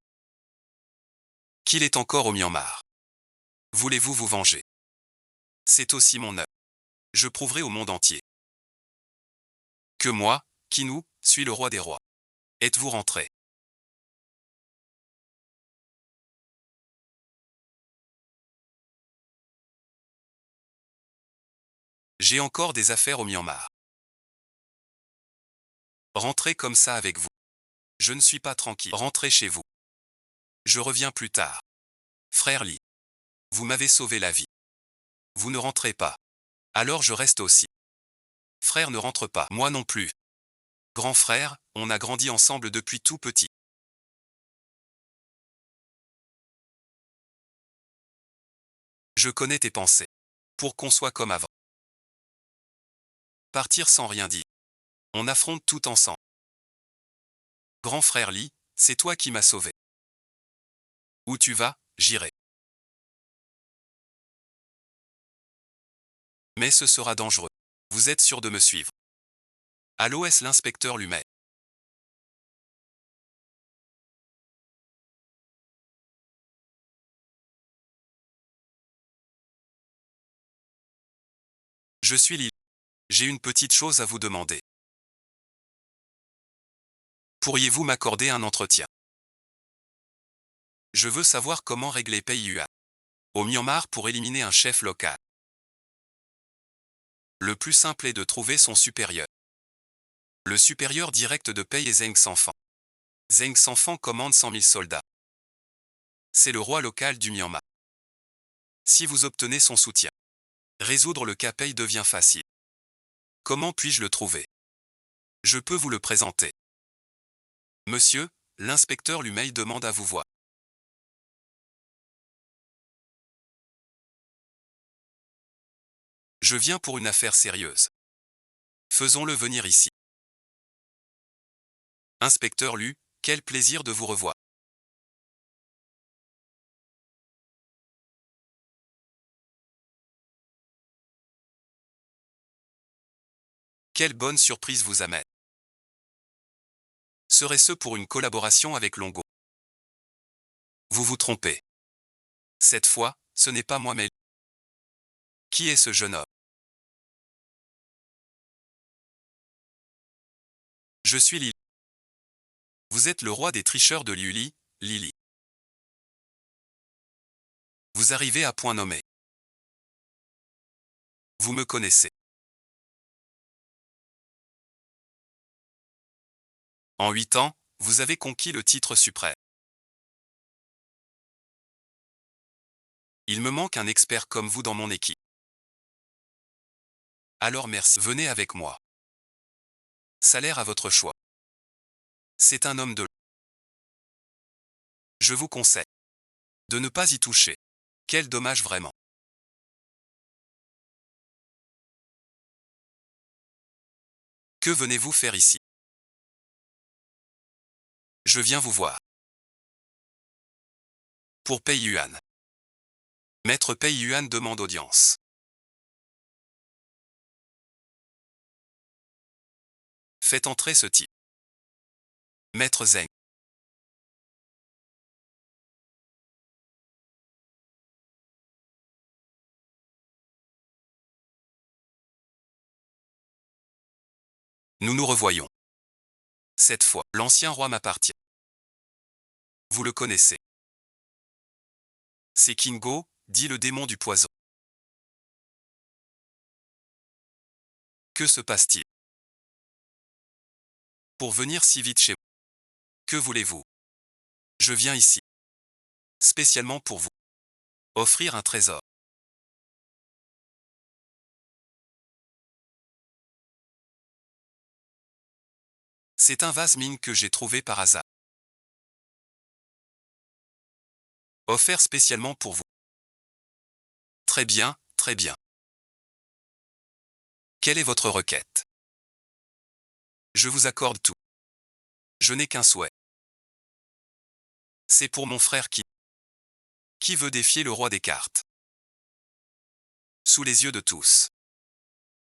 qu'il est encore au Myanmar. Voulez-vous vous venger? C'est aussi mon œuvre. Je prouverai au monde entier que moi, Kinu, suis le roi des rois. Êtes-vous rentré? J'ai encore des affaires au Myanmar. Rentrez comme ça avec vous. Je ne suis pas tranquille. Rentrez chez vous. Je reviens plus tard. Frère Lee. Vous m'avez sauvé la vie. Vous ne rentrez pas. Alors je reste aussi. Frère ne rentre pas. Moi non plus. Grand frère, on a grandi ensemble depuis tout petit. Je connais tes pensées. Pour qu'on soit comme avant. Partir sans rien dire. On affronte tout ensemble. Grand frère Lee, c'est toi qui m'as sauvé. Où tu vas, j'irai. Mais ce sera dangereux. Vous êtes sûr de me suivre? À l'OS l'inspecteur Lumet. Je suis Lily. J'ai une petite chose à vous demander. Pourriez-vous m'accorder un entretien? Je veux savoir comment régler PIUA au Myanmar pour éliminer un chef local. Le plus simple est de trouver son supérieur. Le supérieur direct de Pei est Zheng Sanfan. Zheng Sanfan commande 100 000 soldats. C'est le roi local du Myanmar. Si vous obtenez son soutien, résoudre le cas Pei devient facile. Comment puis-je le trouver? Je peux vous le présenter. Monsieur, l'inspecteur Lumei demande à vous voir. Je viens pour une affaire sérieuse. Faisons-le venir ici. Inspecteur Lu, quel plaisir de vous revoir. Quelle bonne surprise vous amène. Serait-ce pour une collaboration avec Longo? Vous vous trompez. Cette fois, ce n'est pas moi mais... Qui est ce jeune homme? Je suis Lily. Vous êtes le roi des tricheurs de Luli, Lily. Vous arrivez à point nommé. Vous me connaissez. En 8 ans, vous avez conquis le titre suprême. Il me manque un expert comme vous dans mon équipe. Alors merci, venez avec moi. Salaire à votre choix. C'est un homme de... Je vous conseille de ne pas y toucher. Quel dommage vraiment. Que venez-vous faire ici? Je viens vous voir. Pour Pei Yuan. Maître Pei Yuan demande audience. Faites entrer ce type. Maître Zeng. Nous nous revoyons. Cette fois, l'ancien roi m'appartient. Vous le connaissez. C'est Kingo, dit le démon du poison. Que se passe-t-il? Pour venir si vite chez vous. Que voulez-vous? Je viens ici. Spécialement pour vous. Offrir un trésor. C'est un vase mine que j'ai trouvé par hasard. Offert spécialement pour vous. Très bien, très bien. Quelle est votre requête? Je vous accorde tout. Je n'ai qu'un souhait. C'est pour mon frère qui veut défier le roi des cartes. Sous les yeux de tous.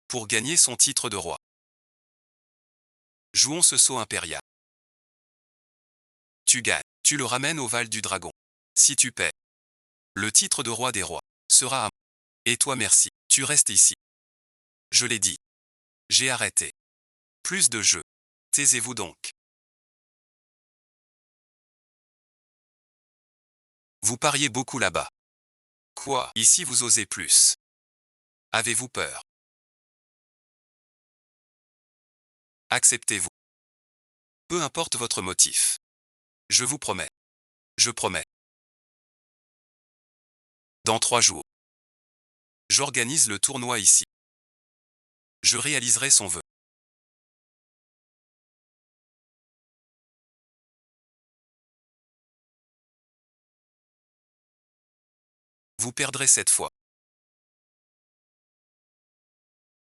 Pour gagner son titre de roi. Jouons ce saut impérial. Tu gagnes. Tu le ramènes au Val du Dragon. Si tu paies, le titre de roi des rois sera à moi. Et toi merci. Tu restes ici. Je l'ai dit. J'ai arrêté. Plus de jeux. Taisez-vous donc. Vous pariez beaucoup là-bas. Quoi? Ici vous osez plus. Avez-vous peur? Acceptez-vous. Peu importe votre motif. Je vous promets. Je promets. Dans 3 jours. J'organise le tournoi ici. Je réaliserai son vœu. Vous perdrez cette fois.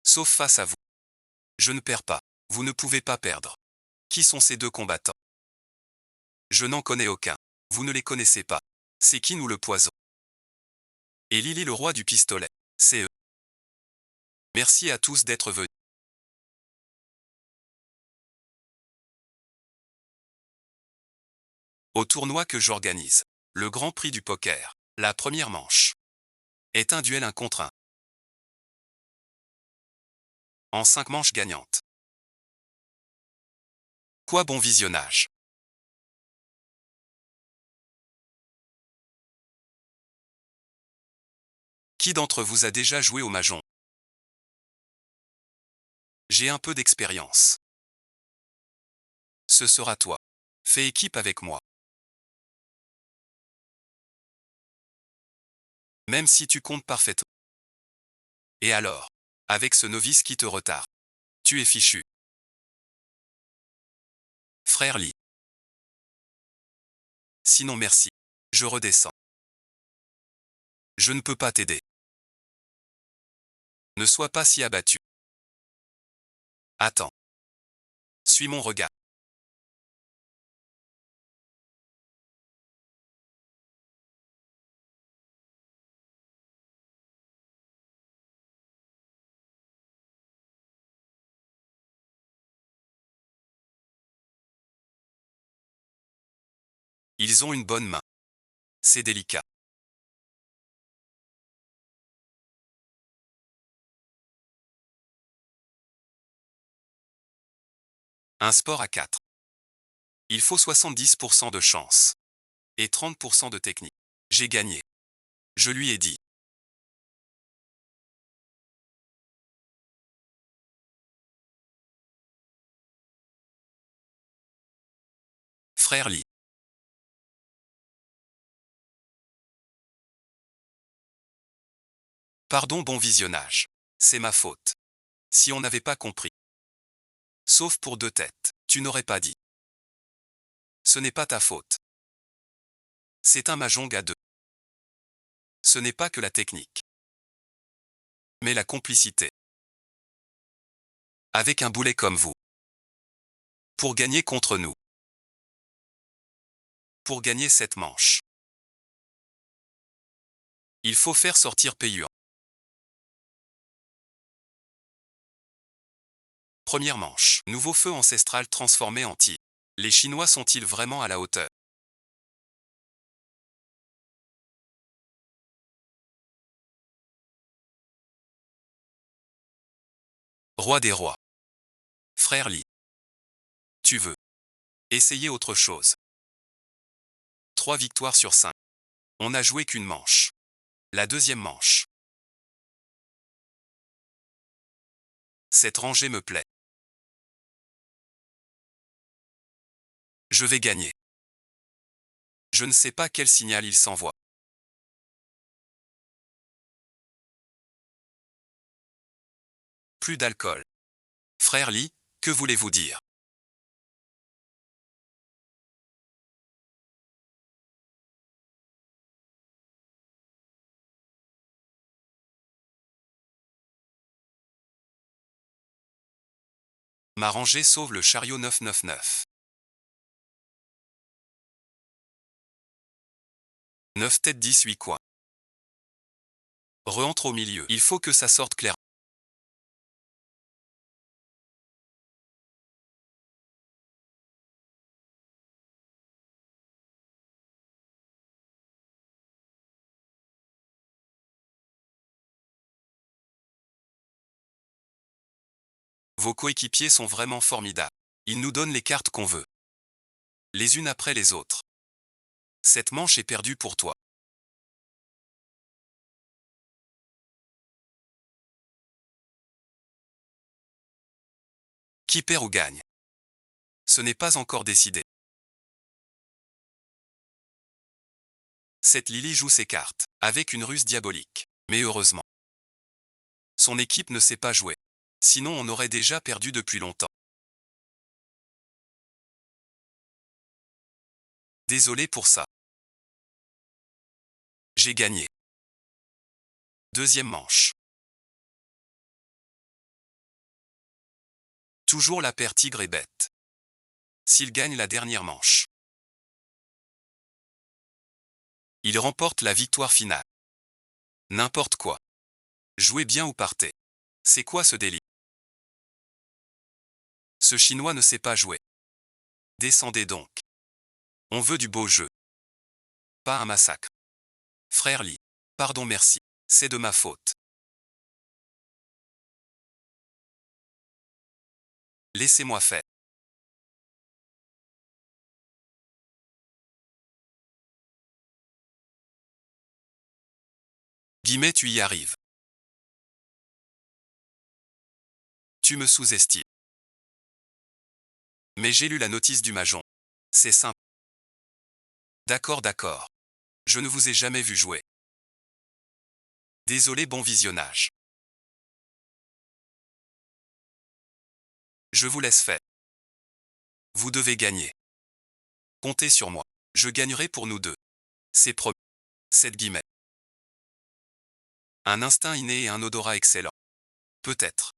Sauf face à vous. Je ne perds pas. Vous ne pouvez pas perdre. Qui sont ces deux combattants? Je n'en connais aucun. Vous ne les connaissez pas. C'est qui nous le poison? Et Lily le roi du pistolet. C'est eux. Merci à tous d'être venus. Au tournoi que j'organise. Le Grand Prix du poker. La première manche. Est un duel 1 contre 1. En 5 manches gagnantes. Quoi bon visionnage. Qui d'entre vous a déjà joué au Mahjong? J'ai un peu d'expérience. Ce sera toi. Fais équipe avec moi. Même si tu comptes parfaitement. Et alors? Avec ce novice qui te retarde. Tu es fichu. Frère Lee. Sinon merci. Je redescends. Je ne peux pas t'aider. Ne sois pas si abattu. Attends. Suis mon regard. Ils ont une bonne main. C'est délicat. Un sport à 4. Il faut 70% de chance. Et 30% de technique. J'ai gagné. Je lui ai dit. Frère Lee. Pardon, bon visionnage. C'est ma faute. Si on n'avait pas compris. Sauf pour 2 têtes. Tu n'aurais pas dit. Ce n'est pas ta faute. C'est un mahjong à 2. Ce n'est pas que la technique. Mais la complicité. Avec un boulet comme vous. Pour gagner contre nous. Pour gagner cette manche. Il faut faire sortir Peiyuan. Première manche. Nouveau feu ancestral transformé en Ti. Les Chinois sont-ils vraiment à la hauteur? Roi des rois. Frère Lee. Tu veux essayer autre chose? 3 victoires sur 5. On n'a joué qu'une manche. La deuxième manche. Cette rangée me plaît. Je vais gagner. Je ne sais pas quel signal il s'envoie. Plus d'alcool. Frère Lee, que voulez-vous dire? Ma rangée sauve le chariot 999. 9 têtes 18 coins. Re-entre au milieu. Il faut que ça sorte clair. Vos coéquipiers sont vraiment formidables. Ils nous donnent les cartes qu'on veut. Les unes après les autres. Cette manche est perdue pour toi. Qui perd ou gagne? Ce n'est pas encore décidé. Cette Lily joue ses cartes, avec une ruse diabolique. Mais heureusement. Son équipe ne sait pas jouer. Sinon on aurait déjà perdu depuis longtemps. Désolé pour ça. J'ai gagné. Deuxième manche. Toujours la paire tigre et bête. S'il gagne la dernière manche, il remporte la victoire finale. N'importe quoi. Jouez bien ou partez. C'est quoi ce délire? Ce Chinois ne sait pas jouer. Descendez donc. On veut du beau jeu. Pas un massacre. Frère Lee. Pardon, merci. C'est de ma faute. Laissez-moi faire. Guillemets, tu y arrives. Tu me sous-estimes. Mais j'ai lu la notice du mahjong. C'est simple. D'accord, d'accord. Je ne vous ai jamais vu jouer. Désolé, bon visionnage. Je vous laisse faire. Vous devez gagner. Comptez sur moi. Je gagnerai pour nous deux. C'est promis. 7 guillemets. Un instinct inné et un odorat excellent. Peut-être.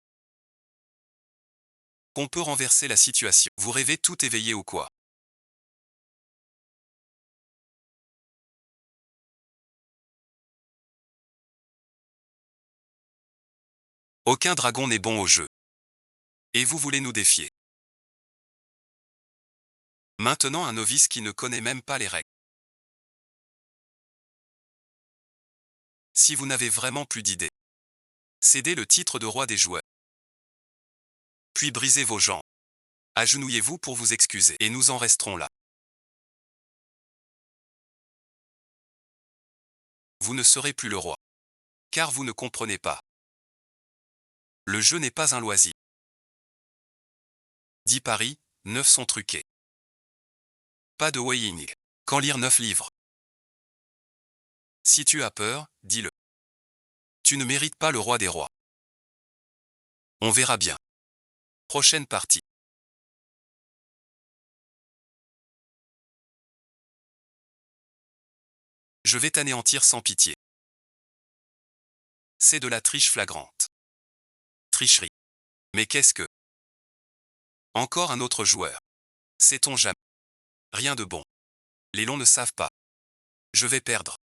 On peut renverser la situation. Vous rêvez tout éveillé ou quoi? Aucun dragon n'est bon au jeu. Et vous voulez nous défier. Maintenant un novice qui ne connaît même pas les règles. Si vous n'avez vraiment plus d'idées, cédez le titre de roi des joueurs. Puis brisez vos jambes. Agenouillez-vous pour vous excuser et nous en resterons là. Vous ne serez plus le roi. Car vous ne comprenez pas. Le jeu n'est pas un loisir. 10 paris, 9 sont truqués. Pas de weighing. Quand lire 9 livres? Si tu as peur, dis-le. Tu ne mérites pas le roi des rois. On verra bien. Prochaine partie. Je vais t'anéantir sans pitié. C'est de la triche flagrante. Tricherie. Mais qu'est-ce que? Encore un autre joueur. Sait-on jamais? Rien de bon. Les longs ne savent pas. Je vais perdre.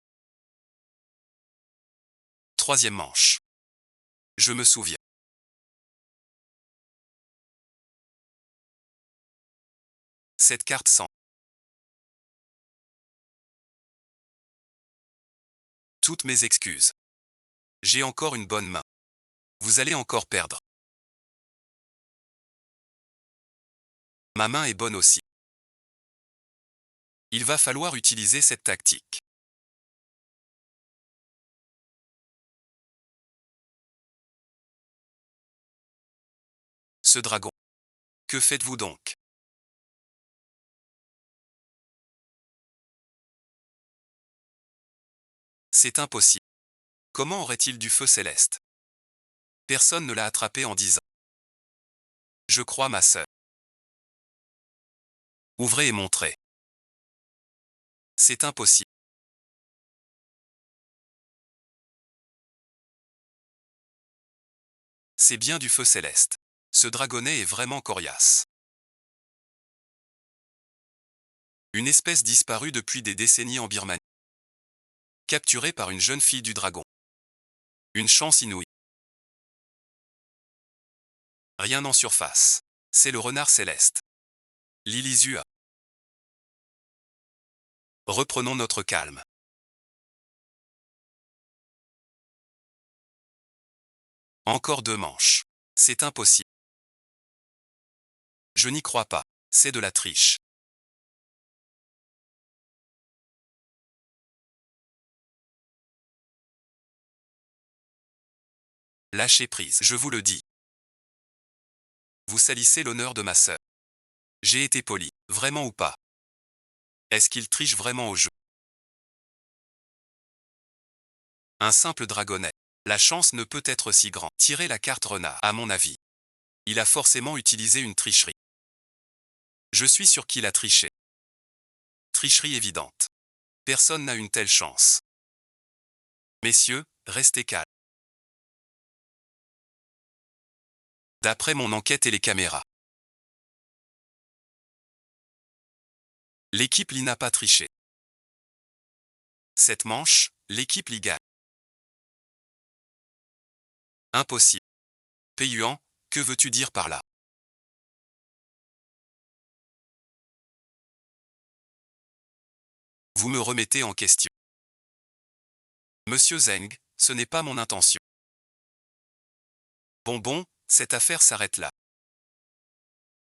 Troisième manche. Je me souviens. Cette carte sent. Toutes mes excuses. J'ai encore une bonne main. Vous allez encore perdre. Ma main est bonne aussi. Il va falloir utiliser cette tactique. Ce dragon. Que faites-vous donc? C'est impossible. Comment aurait-il du feu céleste? Personne ne l'a attrapé en disant. Je crois ma sœur. Ouvrez et montrez. C'est impossible. C'est bien du feu céleste. Ce dragonnet est vraiment coriace. Une espèce disparue depuis des décennies en Birmanie. Capturée par une jeune fille du dragon. Une chance inouïe. Rien en surface. C'est le renard céleste. Lilisua. Reprenons notre calme. Encore 2 manches. C'est impossible. Je n'y crois pas. C'est de la triche. Lâchez prise, je vous le dis. Vous salissez l'honneur de ma sœur. J'ai été poli, vraiment ou pas? Est-ce qu'il triche vraiment au jeu? Un simple dragonnet. La chance ne peut être si grande. Tirez la carte renard, à mon avis. Il a forcément utilisé une tricherie. Je suis sûr qu'il a triché. Tricherie évidente. Personne n'a une telle chance. Messieurs, restez calmes. D'après mon enquête et les caméras, l'équipe Li n'a pas triché. Cette manche, l'équipe Li gagne. Impossible. Peiyuan, que veux-tu dire par là? Vous me remettez en question. Monsieur Zeng, ce n'est pas mon intention. Bon, cette affaire s'arrête là.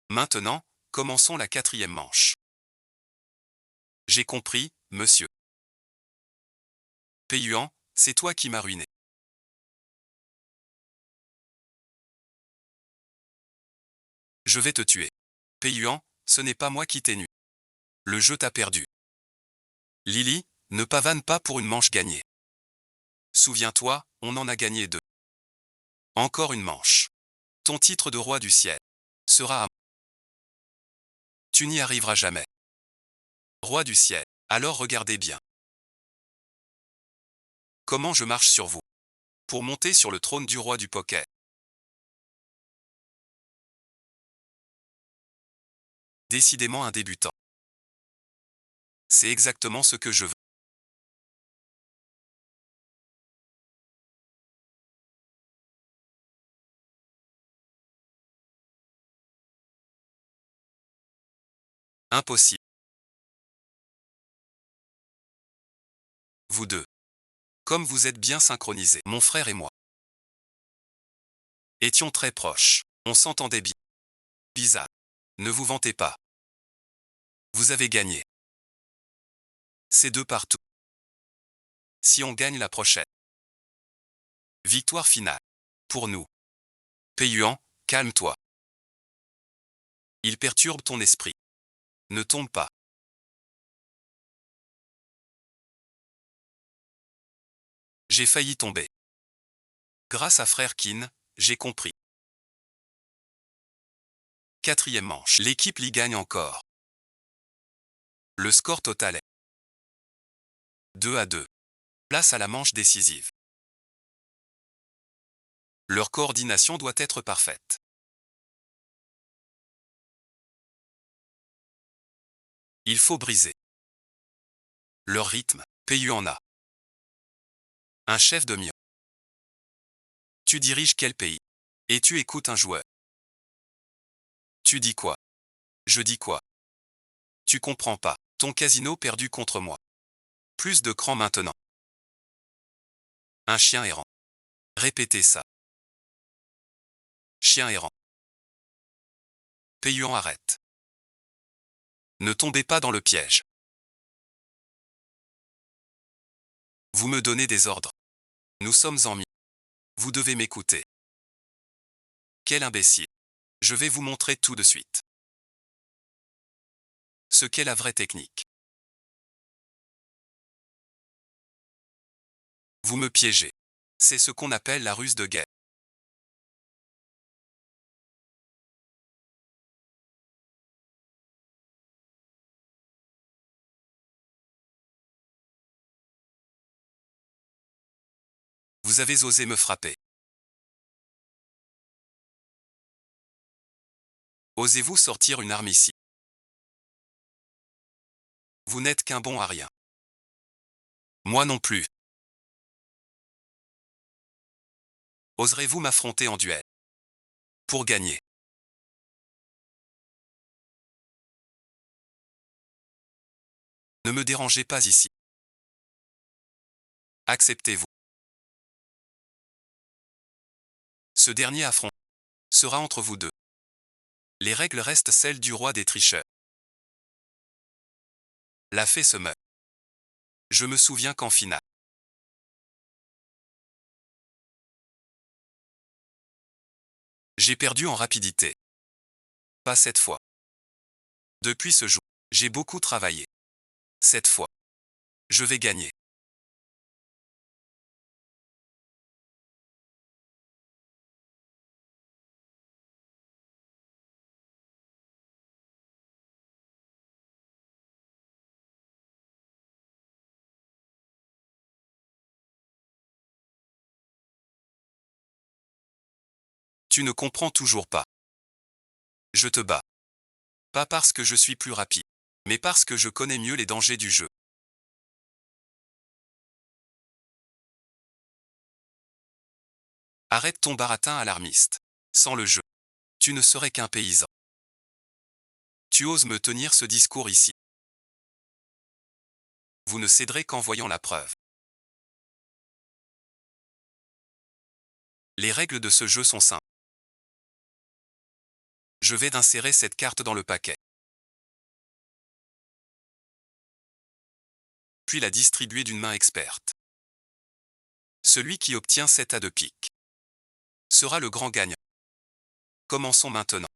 Maintenant, commençons la 4e manche. J'ai compris, monsieur. Peiyuan, c'est toi qui m'as ruiné. Je vais te tuer. Peiyuan, ce n'est pas moi qui t'ai nu. Le jeu t'a perdu. Lily, ne pavane pas pour une manche gagnée. Souviens-toi, on en a gagné 2. Encore une manche. Ton titre de roi du ciel sera à... Tu n'y arriveras jamais. Roi du ciel, alors regardez bien. Comment je marche sur vous. Pour monter sur le trône du roi du poker. Décidément un débutant. C'est exactement ce que je veux. Impossible. Vous deux. Comme vous êtes bien synchronisés, mon frère et moi. Étions très proches. On s'entendait bien. Bizarre. Ne vous vantez pas. Vous avez gagné. C'est deux partout. Si on gagne la prochaine. Victoire finale. Pour nous. Payuan, calme-toi. Il perturbe ton esprit. Ne tombe pas. J'ai failli tomber. Grâce à frère Kin, j'ai compris. Quatrième manche. L'équipe Lee gagne encore. Le score total est 2-2. Place à la manche décisive. Leur coordination doit être parfaite. Il faut briser leur rythme. Payu en a. Un chef de mion. Tu diriges quel pays? Et tu écoutes un joueur. Tu dis quoi? Je dis quoi? Tu comprends pas. Ton casino perdu contre moi. Plus de cran maintenant. Un chien errant. Répétez ça. Chien errant. Payuan arrête. Ne tombez pas dans le piège. Vous me donnez des ordres. Nous sommes en mi. Vous devez m'écouter. Quel imbécile. Je vais vous montrer tout de suite. Ce qu'est la vraie technique. Vous me piégez. C'est ce qu'on appelle la ruse de guerre. Vous avez osé me frapper. Osez-vous sortir une arme ici? Vous n'êtes qu'un bon à rien. Moi non plus. Oserez-vous m'affronter en duel? Pour gagner. Ne me dérangez pas ici. Acceptez-vous. Ce dernier affront sera entre vous deux. Les règles restent celles du roi des tricheurs. La fée se meurt. Je me souviens qu'en finale. J'ai perdu en rapidité. Pas cette fois. Depuis ce jour, j'ai beaucoup travaillé. Cette fois, je vais gagner. Tu ne comprends toujours pas. Je te bats. Pas parce que je suis plus rapide, mais parce que je connais mieux les dangers du jeu. Arrête ton baratin alarmiste. Sans le jeu, tu ne serais qu'un paysan. Tu oses me tenir ce discours ici. Vous ne céderez qu'en voyant la preuve. Les règles de ce jeu sont simples. Je vais d'insérer cette carte dans le paquet. Puis la distribuer d'une main experte. Celui qui obtient 7 as de pique sera le grand gagnant. Commençons maintenant.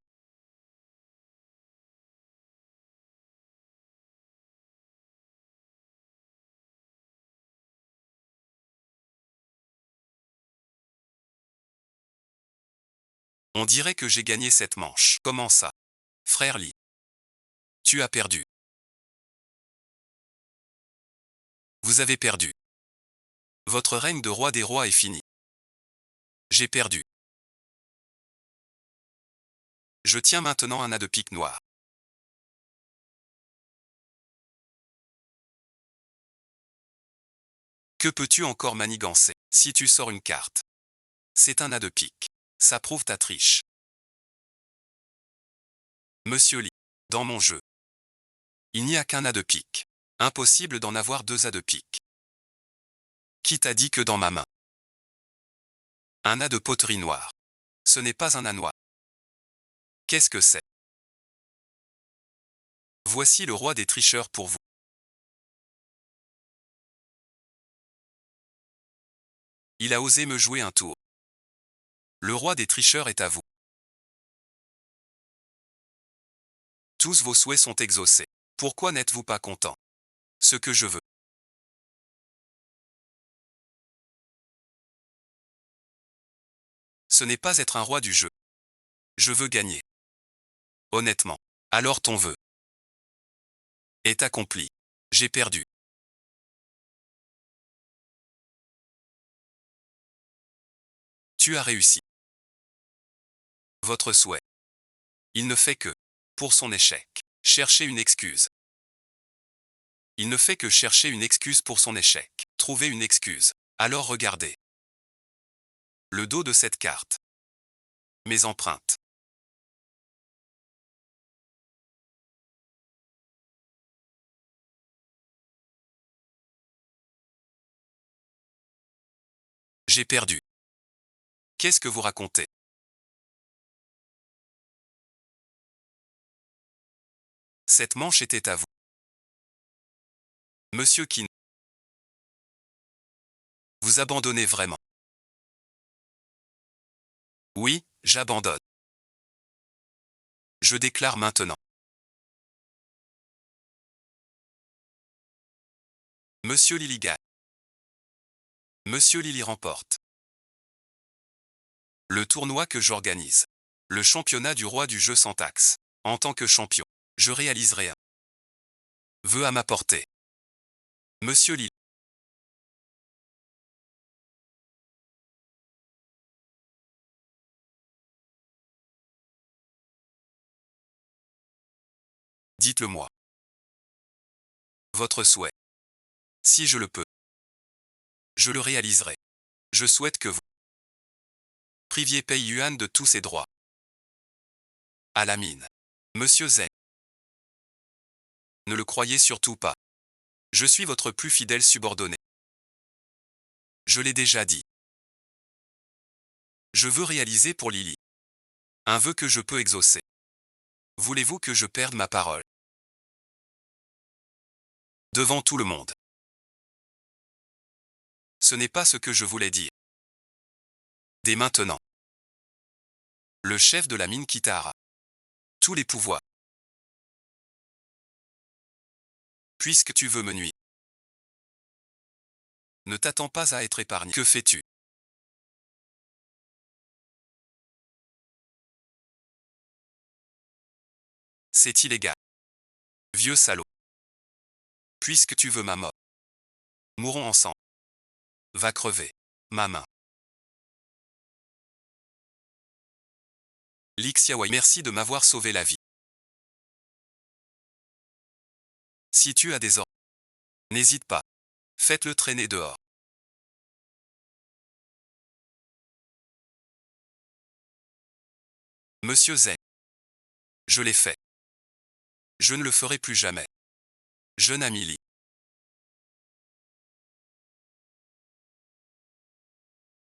On dirait que j'ai gagné cette manche. Comment ça? Frère Lee. Tu as perdu. Vous avez perdu. Votre règne de roi des rois est fini. J'ai perdu. Je tiens maintenant un as de pique noir. Que peux-tu encore manigancer si tu sors une carte? C'est un as de pique. Ça prouve ta triche. Monsieur Lee. Dans mon jeu. Il n'y a qu'un as de pique. Impossible d'en avoir deux as de pique. Qui t'a dit que dans ma main? Un as de poterie noire. Ce n'est pas un as noir. Qu'est-ce que c'est? Voici le roi des tricheurs pour vous. Il a osé me jouer un tour. Le roi des tricheurs est à vous. Tous vos souhaits sont exaucés. Pourquoi n'êtes-vous pas content? Ce que je veux. Ce n'est pas être un roi du jeu. Je veux gagner. Honnêtement. Alors ton vœu est accompli. J'ai perdu. Tu as réussi. Votre souhait. Il ne fait que, pour son échec, chercher une excuse. Il ne fait que chercher une excuse pour son échec. Trouver une excuse. Alors regardez. Le dos de cette carte. Mes empreintes. J'ai perdu. Qu'est-ce que vous racontez? Cette manche était à vous. Monsieur Kin. Vous abandonnez vraiment? Oui, j'abandonne. Je déclare maintenant. Monsieur Lily gagne. Monsieur Lily remporte. Le tournoi que j'organise. Le championnat du roi du jeu sans taxe. En tant que champion, je réaliserai un vœu à ma portée. Monsieur Lily. Dites-le-moi. Votre souhait. Si je le peux, je le réaliserai. Je souhaite que vous priviez Pei Yuan de tous ses droits. À la mine. Monsieur Zeng. Ne le croyez surtout pas. Je suis votre plus fidèle subordonné. Je l'ai déjà dit. Je veux réaliser pour Lily un vœu que je peux exaucer. Voulez-vous que je perde ma parole? Devant tout le monde. Ce n'est pas ce que je voulais dire. Dès maintenant. Le chef de la mine Kitahara. Tous les pouvoirs. Puisque tu veux me nuire. Ne t'attends pas à être épargné. Que fais-tu? C'est illégal. Vieux salaud. Puisque tu veux ma mort. Mourons ensemble. Va crever. Ma main. Lixiawai, merci de m'avoir sauvé la vie. Si tu as des ordres, n'hésite pas. Faites-le traîner dehors. Monsieur Zeng. Je l'ai fait. Je ne le ferai plus jamais. Jeune ami Li.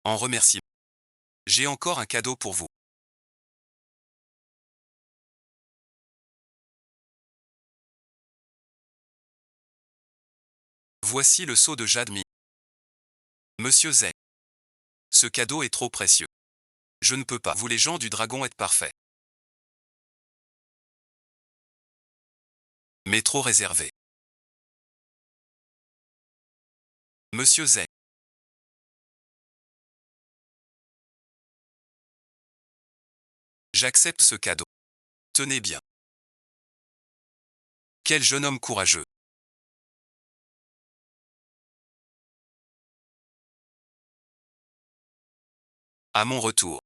En remerciement. J'ai encore un cadeau pour vous. Voici le seau de Jadmi. Monsieur Zeng. Ce cadeau est trop précieux. Je ne peux pas. Vous les gens du dragon êtes parfaits. Mais trop réservé. Monsieur Zeng. J'accepte ce cadeau. Tenez bien. Quel jeune homme courageux. À mon retour.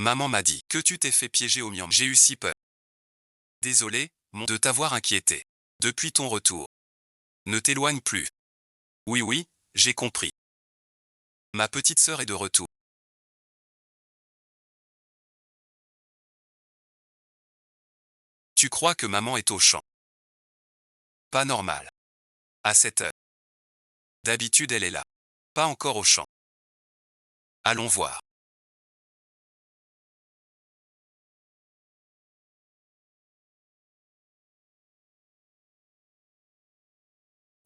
Maman m'a dit que tu t'es fait piéger au Myanmar. J'ai eu si peur. Désolé, de t'avoir inquiété. Depuis ton retour. Ne t'éloigne plus. Oui, oui, j'ai compris. Ma petite sœur est de retour. Tu crois que maman est au champ? Pas normal. À cette heure. D'habitude elle est là. Pas encore au champ. Allons voir.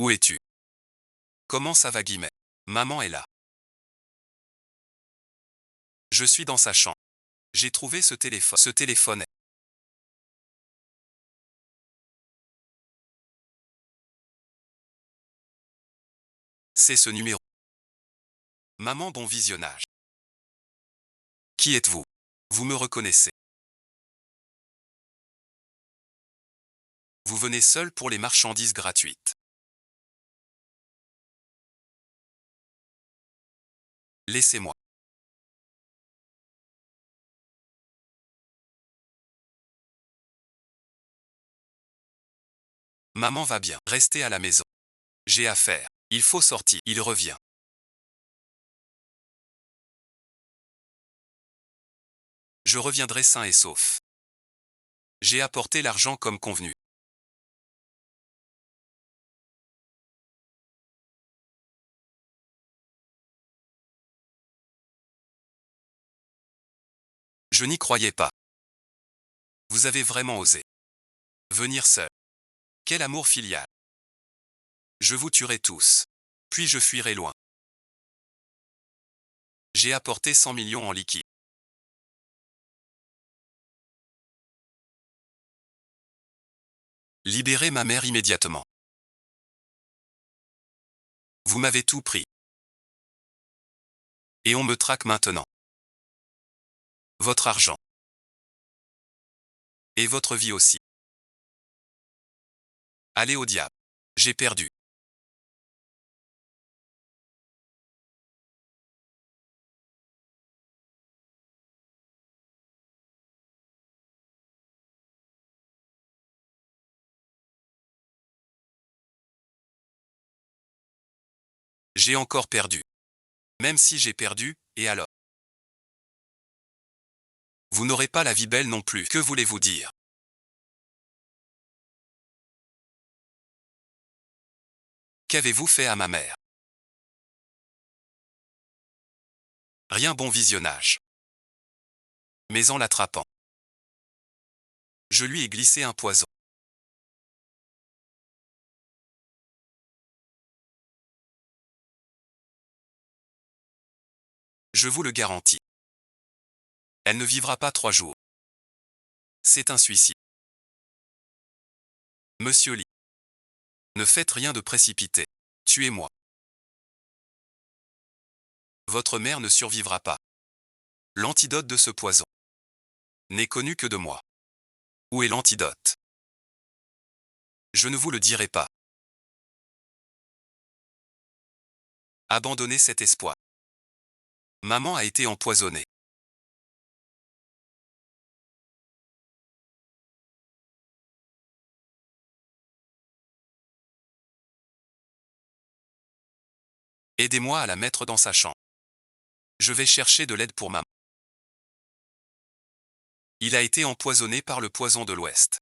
Où es-tu? Comment ça va Guillemette? Maman est là. Je suis dans sa chambre. J'ai trouvé ce téléphone. Ce téléphone est. C'est ce numéro. Maman, bon visionnage. Qui êtes-vous? Vous me reconnaissez. Vous venez seul pour les marchandises gratuites. Laissez-moi. Maman va bien. Restez à la maison. J'ai affaire. Il faut sortir. Il revient. Je reviendrai sain et sauf. J'ai apporté l'argent comme convenu. Je n'y croyais pas. Vous avez vraiment osé. Venir seul. Quel amour filial. Je vous tuerai tous. Puis je fuirai loin. J'ai apporté 100 millions en liquide. Libérez ma mère immédiatement. Vous m'avez tout pris. Et on me traque maintenant. Votre argent. Et votre vie aussi. Allez au diable. J'ai perdu. J'ai encore perdu. Même si j'ai perdu, et alors? Vous n'aurez pas la vie belle non plus. Que voulez-vous dire? Qu'avez-vous fait à ma mère? Rien, bon visionnage. Mais en l'attrapant, je lui ai glissé un poison. Je vous le garantis. Elle ne vivra pas 3 jours. C'est un suicide. Monsieur Lee. Ne faites rien de précipité. Tuez-moi. Votre mère ne survivra pas. L'antidote de ce poison n'est connu que de moi. Où est l'antidote? Je ne vous le dirai pas. Abandonnez cet espoir. Maman a été empoisonnée. Aidez-moi à la mettre dans sa chambre. Je vais chercher de l'aide pour maman. Il a été empoisonné par le poison de l'Ouest.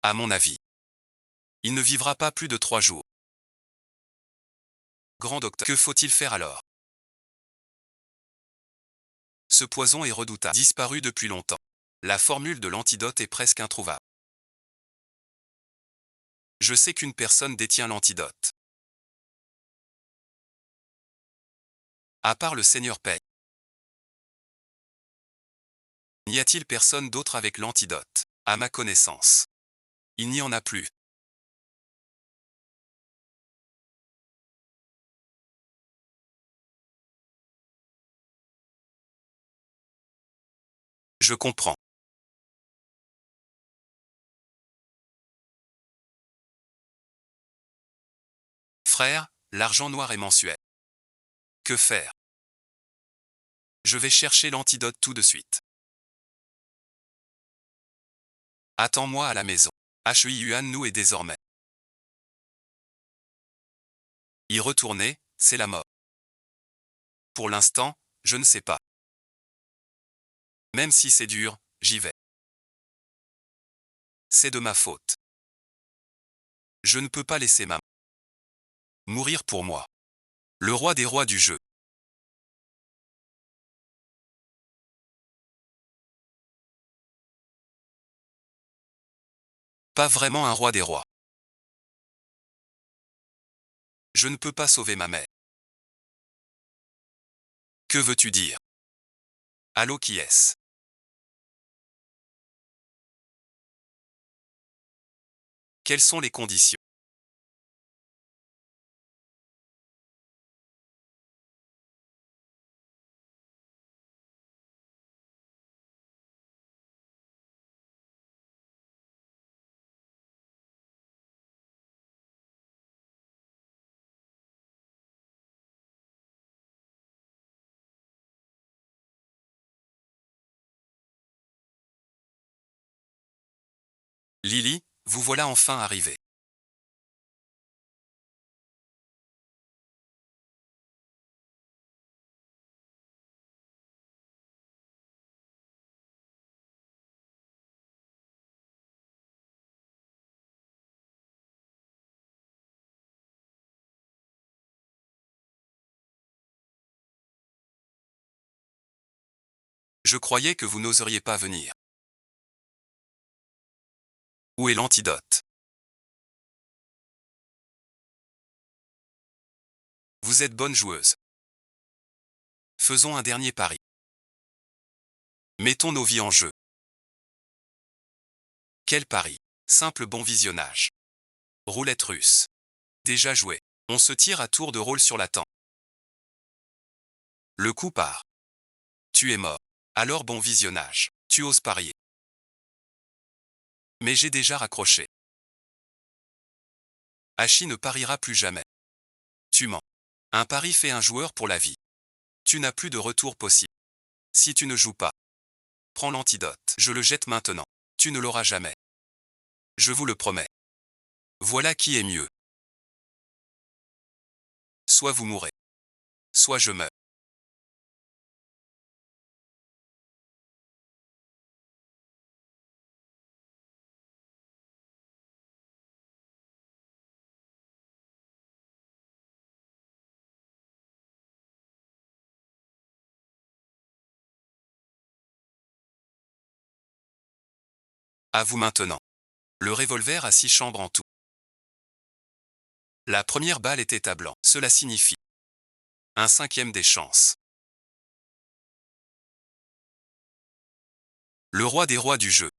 À mon avis, il ne vivra pas plus de 3 jours. Grand docteur, que faut-il faire alors? Ce poison est redoutable, disparu depuis longtemps. La formule de l'antidote est presque introuvable. Je sais qu'une personne détient l'antidote. À part le Seigneur Paix. N'y a-t-il personne d'autre avec l'antidote? À ma connaissance. Il n'y en a plus. Je comprends. Frère, l'argent noir est mensuel. Que faire? Je vais chercher l'antidote tout de suite. Attends-moi à la maison. Yuan nous est désormais. Y retourner, c'est la mort. Pour l'instant, je ne sais pas. Même si c'est dur, j'y vais. C'est de ma faute. Je ne peux pas laisser ma mourir pour moi. Le roi des rois du jeu. Pas vraiment un roi des rois. Je ne peux pas sauver ma mère. Que veux-tu dire? Allô, qui est-ce? Quelles sont les conditions? Lily, vous voilà enfin arrivée. Je croyais que vous n'oseriez pas venir. Où est l'antidote? Vous êtes bonne joueuse. Faisons un dernier pari. Mettons nos vies en jeu. Quel pari? Simple bon visionnage. Roulette russe. Déjà joué. On se tire à tour de rôle sur la tempe. Le coup part. Tu es mort. Alors bon visionnage. Tu oses parier. Mais j'ai déjà raccroché. Hachi ne pariera plus jamais. Tu mens. Un pari fait un joueur pour la vie. Tu n'as plus de retour possible. Si tu ne joues pas, prends l'antidote. Je le jette maintenant. Tu ne l'auras jamais. Je vous le promets. Voilà qui est mieux. Soit vous mourrez. Soit je meurs. À vous maintenant. Le revolver a 6 chambres en tout. La première balle était à blanc. Cela signifie un cinquième des chances. Le roi des rois du jeu.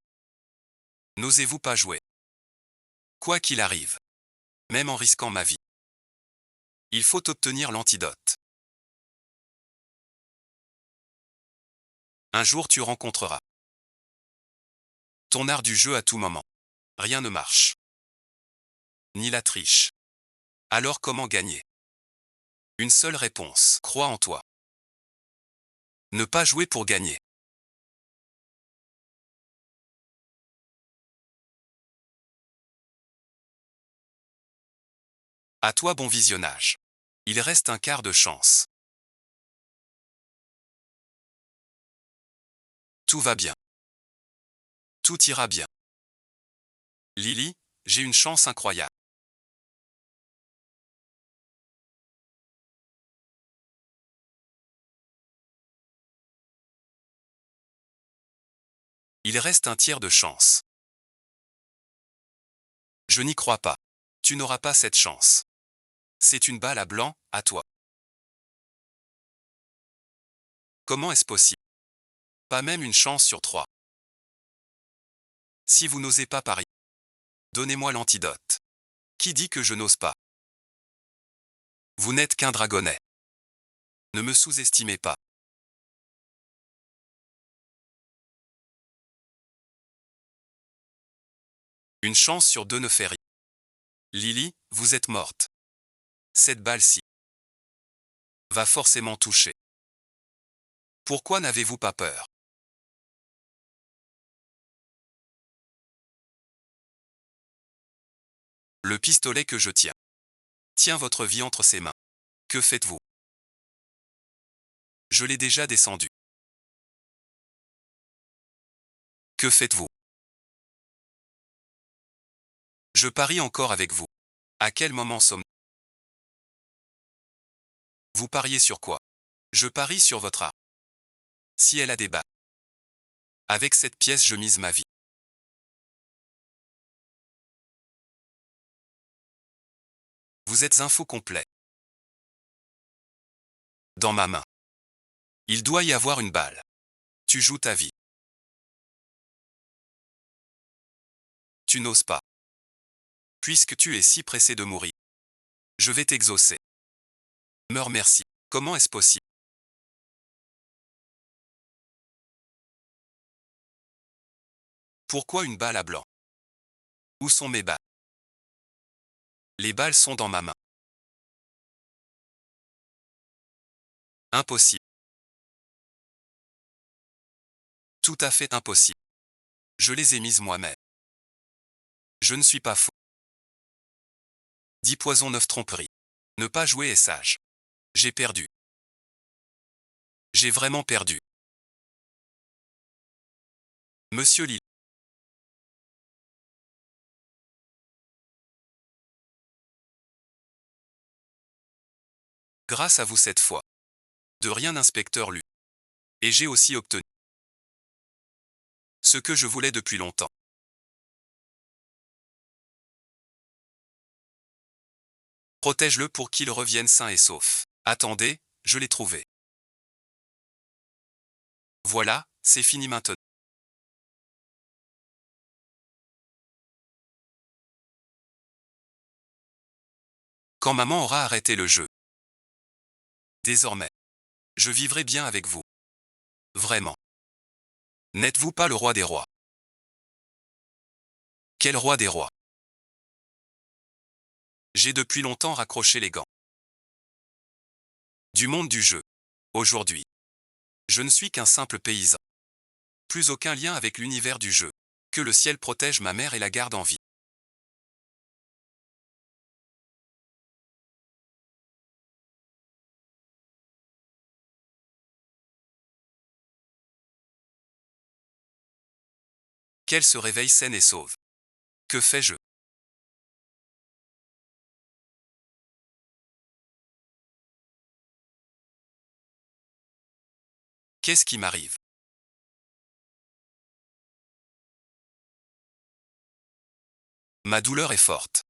N'osez-vous pas jouer? Quoi qu'il arrive. Même en risquant ma vie. Il faut obtenir l'antidote. Un jour tu rencontreras ton art du jeu à tout moment. Rien ne marche. Ni la triche. Alors comment gagner? Une seule réponse. Crois en toi. Ne pas jouer pour gagner. À toi bon visionnage. Il reste un quart de chance. Tout va bien. Tout ira bien. Lily, j'ai une chance incroyable. Il reste un tiers de chance. Je n'y crois pas. Tu n'auras pas cette chance. C'est une balle à blanc, à toi. Comment est-ce possible? Pas même une chance sur 3. Si vous n'osez pas parier, donnez-moi l'antidote. Qui dit que je n'ose pas? Vous n'êtes qu'un dragonnet. Ne me sous-estimez pas. Une chance sur deux ne fait rien. Lily, vous êtes morte. Cette balle-ci va forcément toucher. Pourquoi n'avez-vous pas peur? Le pistolet que je tiens tient votre vie entre ses mains. Que faites-vous? Je l'ai déjà descendu. Que faites-vous? Je parie encore avec vous. À quel moment sommes-nous? Vous pariez sur quoi? Je parie sur votre arme. Si elle a des balles. Avec cette pièce je mise ma vie. Vous êtes un fou complet. Dans ma main. Il doit y avoir une balle. Tu joues ta vie. Tu n'oses pas. Puisque tu es si pressé de mourir. Je vais t'exaucer. Meurs merci. Comment est-ce possible? Pourquoi une balle à blanc? Où sont mes balles? Les balles sont dans ma main. Impossible. Tout à fait impossible. Je les ai mises moi-même. Je ne suis pas fou. 10 poisons 9 tromperies. Ne pas jouer est sage. J'ai perdu. J'ai vraiment perdu. Monsieur Lille. Grâce à vous cette fois. De rien inspecteur Lu. Et j'ai aussi obtenu ce que je voulais depuis longtemps. Protège-le pour qu'il revienne sain et sauf. Attendez, je l'ai trouvé. Voilà, c'est fini maintenant. Quand maman aura arrêté le jeu. Désormais, je vivrai bien avec vous. Vraiment. N'êtes-vous pas le roi des rois? Quel roi des rois? J'ai depuis longtemps raccroché les gants. Du monde du jeu. Aujourd'hui, je ne suis qu'un simple paysan. Plus aucun lien avec l'univers du jeu. Que le ciel protège ma mère et la garde en vie. Qu'elle se réveille saine et sauve. Que fais-je? Qu'est-ce qui m'arrive? Ma douleur est forte.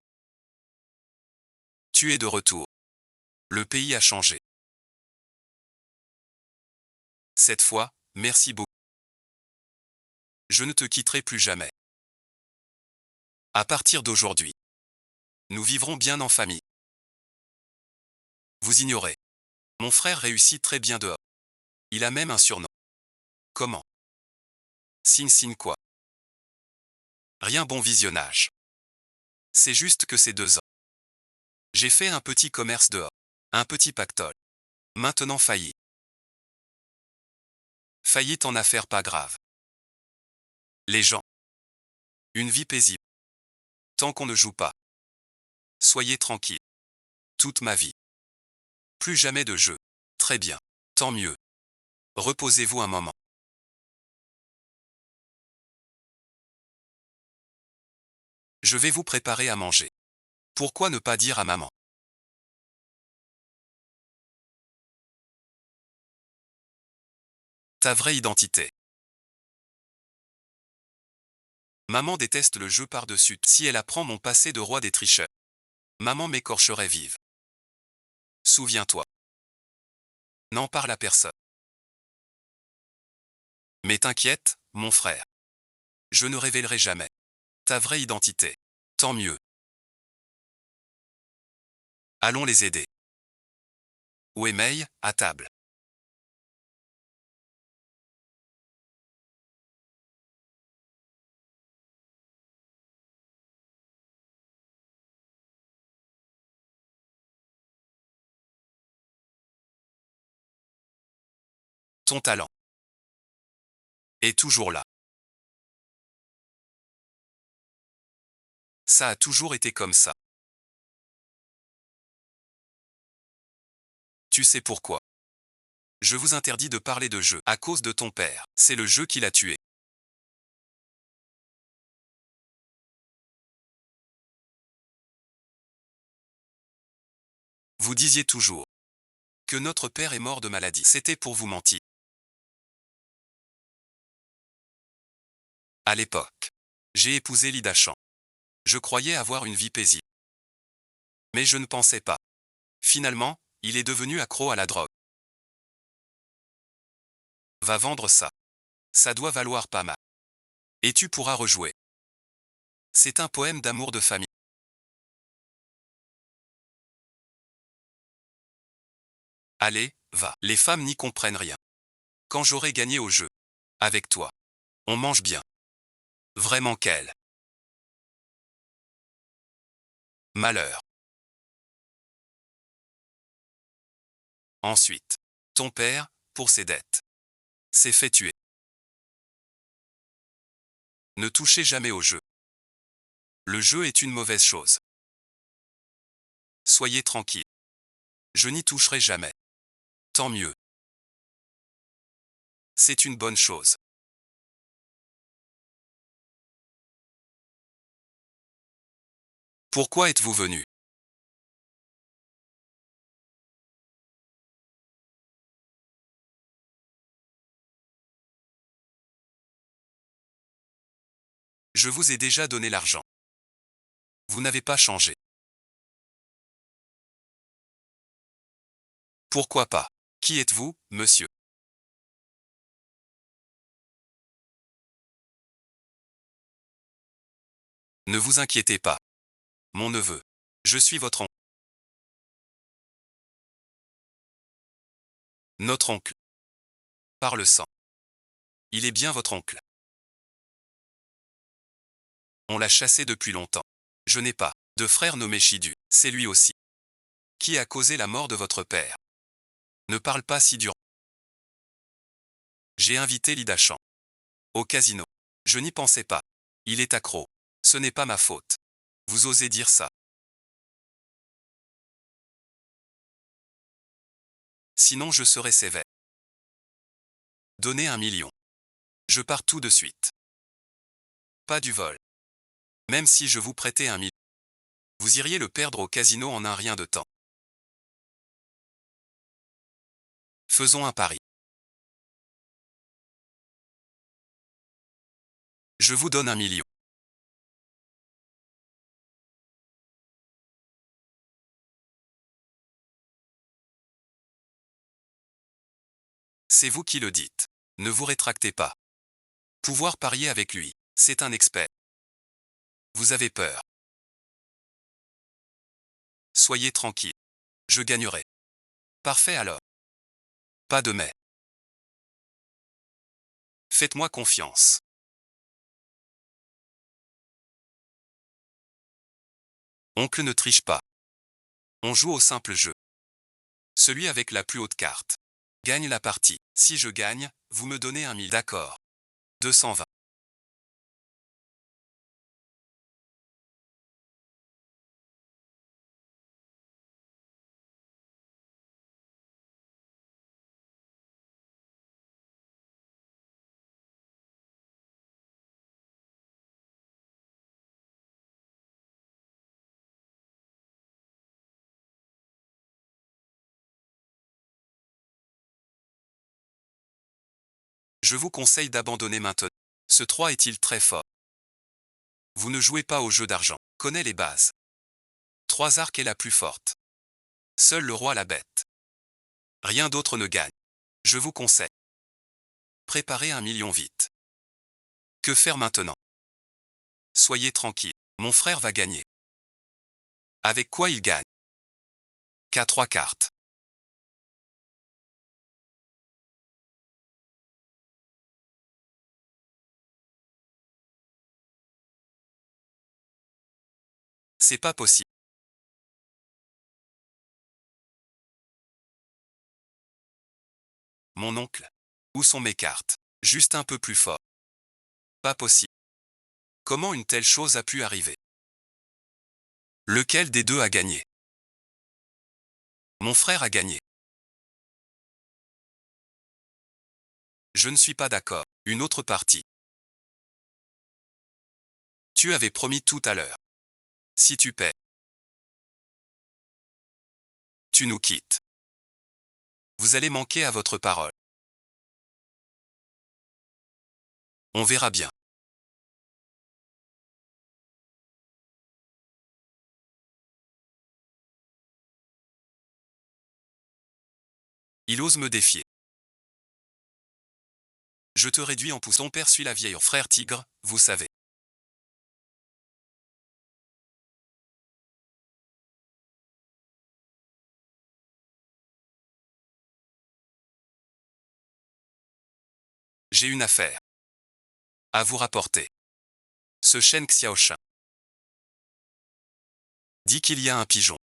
Tu es de retour. Le pays a changé. Cette fois, merci beaucoup. Je ne te quitterai plus jamais. À partir d'aujourd'hui, nous vivrons bien en famille. Vous ignorez. Mon frère réussit très bien dehors. Il a même un surnom. Comment? Sin Sin quoi? Rien bon visionnage. C'est juste que ces 2 ans. J'ai fait un petit commerce dehors. Un petit pactole. Maintenant failli. Faillite en affaires pas grave. Les gens. Une vie paisible. Tant qu'on ne joue pas. Soyez tranquille. Toute ma vie. Plus jamais de jeu. Très bien. Tant mieux. Reposez-vous un moment. Je vais vous préparer à manger. Pourquoi ne pas dire à maman? Ta vraie identité. Maman déteste le jeu par-dessus. Si elle apprend mon passé de roi des tricheurs, maman m'écorcherait vive. Souviens-toi. N'en parle à personne. Mais t'inquiète, mon frère. Je ne révélerai jamais ta vraie identité. Tant mieux. Allons les aider. Où est May, à table? Ton talent est toujours là. Ça a toujours été comme ça. Tu sais pourquoi? Je vous interdis de parler de jeu à cause de ton père. C'est le jeu qui l'a tué. Vous disiez toujours que notre père est mort de maladie. C'était pour vous mentir. À l'époque, j'ai épousé Lida Chan. Je croyais avoir une vie paisible. Mais je ne pensais pas. Finalement, il est devenu accro à la drogue. Va vendre ça. Ça doit valoir pas mal. Et tu pourras rejouer. C'est un poème d'amour de famille. Allez, va. Les femmes n'y comprennent rien. Quand j'aurai gagné au jeu. Avec toi. On mange bien. Vraiment quel malheur. Ensuite. Ton père, pour ses dettes, s'est fait tuer. Ne touchez jamais au jeu. Le jeu est une mauvaise chose. Soyez tranquille. Je n'y toucherai jamais. Tant mieux. C'est une bonne chose. Pourquoi êtes-vous venu? Je vous ai déjà donné l'argent. Vous n'avez pas changé. Pourquoi pas? Qui êtes-vous, monsieur? Ne vous inquiétez pas. Mon neveu. Je suis votre oncle. Notre oncle. Par le sang. Il est bien votre oncle. On l'a chassé depuis longtemps. Je n'ai pas de frère nommé Chidu. C'est lui aussi. Qui a causé la mort de votre père? Ne parle pas si dur. J'ai invité Lida Chan au casino. Je n'y pensais pas. Il est accro. Ce n'est pas ma faute. Vous osez dire ça? Sinon je serai sévère. Donnez 1 million. Je pars tout de suite. Pas du vol. Même si je vous prêtais 1 million, vous iriez le perdre au casino en un rien de temps. Faisons un pari. Je vous donne 1 million. C'est vous qui le dites. Ne vous rétractez pas. Pouvoir parier avec lui, c'est un expert. Vous avez peur. Soyez tranquille. Je gagnerai. Parfait alors. Pas de mais. Faites-moi confiance. Oncle ne triche pas. On joue au simple jeu. Celui avec la plus haute carte gagne la partie. Si je gagne, vous me donnez 1 000. D'accord. 220. Je vous conseille d'abandonner maintenant. Ce 3 est-il très fort? Vous ne jouez pas au jeu d'argent. Connais les bases. 3 arcs est la plus forte. Seul le roi la bête. Rien d'autre ne gagne. Je vous conseille. Préparez 1 million vite. Que faire maintenant? Soyez tranquille. Mon frère va gagner. Avec quoi il gagne? Qu'à 3 cartes. C'est pas possible. Mon oncle. Où sont mes cartes? Juste un peu plus fort. Pas possible. Comment une telle chose a pu arriver? Lequel des deux a gagné? Mon frère a gagné. Je ne suis pas d'accord. Une autre partie. Tu avais promis tout à l'heure. Si tu paies, tu nous quittes. Vous allez manquer à votre parole. On verra bien. Il ose me défier. Je te réduis en pouce. Ton père suit la vieille frère tigre, vous savez. J'ai une affaire à vous rapporter. Ce Shen Xiaoshan dit qu'il y a un pigeon.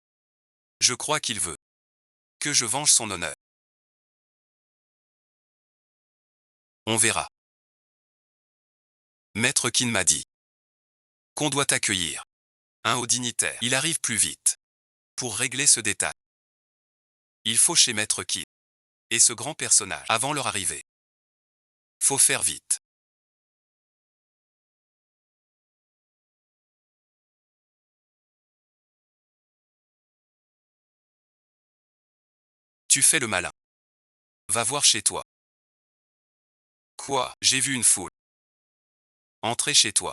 Je crois qu'il veut que je venge son honneur. On verra. Maître Qin m'a dit qu'on doit accueillir un haut dignitaire. Il arrive plus vite. Pour régler ce détail, il faut chez Maître Qin et ce grand personnage avant leur arrivée. Faut faire vite. Tu fais le malin. Va voir chez toi. Quoi? J'ai vu une foule. Entrer chez toi.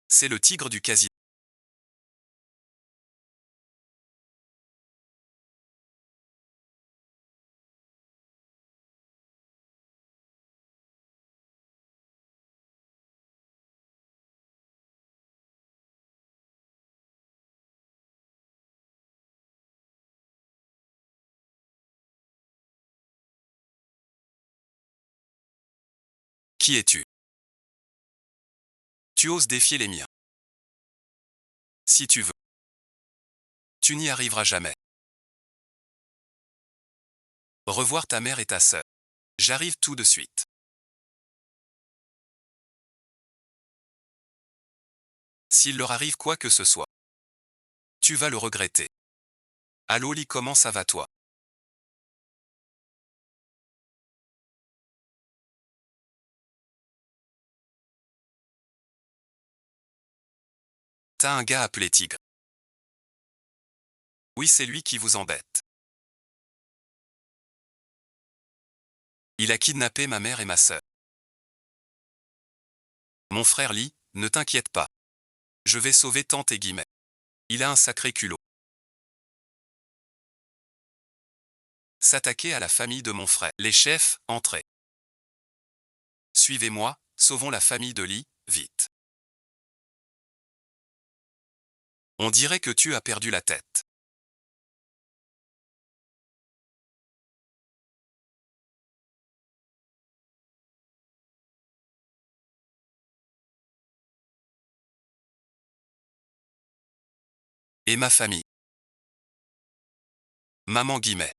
C'est le tigre du casino. Qui es-tu? Tu oses défier les miens. Si tu veux. Tu n'y arriveras jamais. Revoir ta mère et ta sœur. J'arrive tout de suite. S'il leur arrive quoi que ce soit, tu vas le regretter. Allô Li, comment ça va toi? T'as un gars appelé Tigre. Oui, c'est lui qui vous embête. Il a kidnappé ma mère et ma sœur. Mon frère Li, ne t'inquiète pas. Je vais sauver tante et Guillemets. Il a un sacré culot. S'attaquer à la famille de mon frère. Les chefs, entrez. Suivez-moi, sauvons la famille de Li, vite. On dirait que tu as perdu la tête. Et ma famille. Maman Guillemets.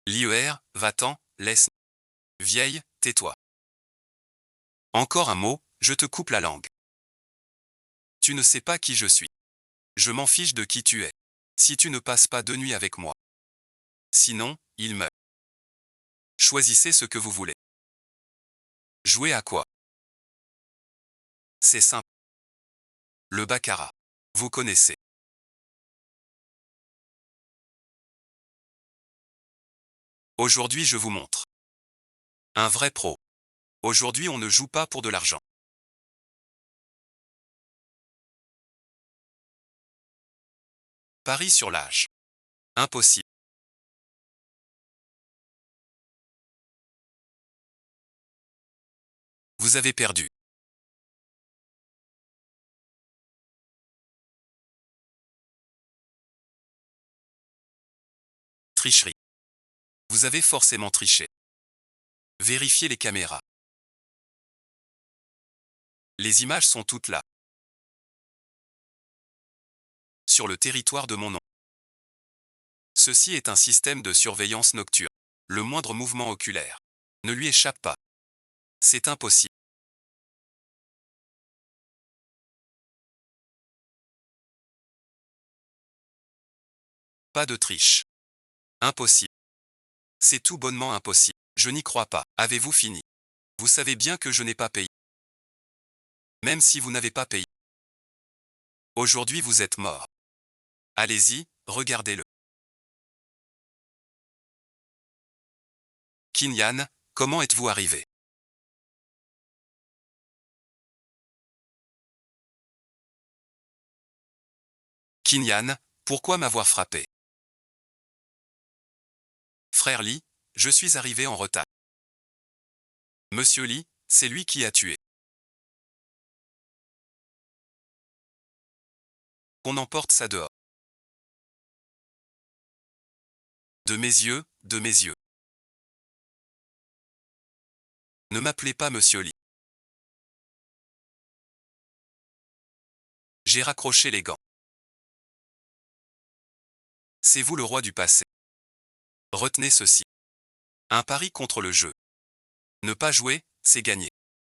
L'IER, va-t'en, laisse. Vieille, tais-toi. Encore un mot, je te coupe la langue. Tu ne sais pas qui je suis. Je m'en fiche de qui tu es. Si tu ne passes pas 2 nuits avec moi. Sinon, il meurt. Choisissez ce que vous voulez. Jouer à quoi? C'est simple. Le baccarat. Vous connaissez. Aujourd'hui je vous montre. Un vrai pro. Aujourd'hui on ne joue pas pour de l'argent. Paris sur l'âge. Impossible. Vous avez perdu. Tricherie. Vous avez forcément triché. Vérifiez les caméras. Les images sont toutes là. Sur le territoire de mon nom. Ceci est un système de surveillance nocturne. Le moindre mouvement oculaire ne lui échappe pas. C'est impossible. Pas de triche. Impossible. C'est tout bonnement impossible. Je n'y crois pas. Avez-vous fini? Vous savez bien que je n'ai pas payé. Même si vous n'avez pas payé. Aujourd'hui vous êtes mort. Allez-y, regardez-le. Kinyan, comment êtes-vous arrivé? Kinyan, pourquoi m'avoir frappé? Frère Lee, je suis arrivé en retard. Monsieur Lee, c'est lui qui a tué. On emporte ça dehors. De mes yeux, de mes yeux. Ne m'appelez pas Monsieur Lee. J'ai raccroché les gants. C'est vous le roi du passé. Retenez ceci. Un pari contre le jeu. Ne pas jouer, c'est gagner.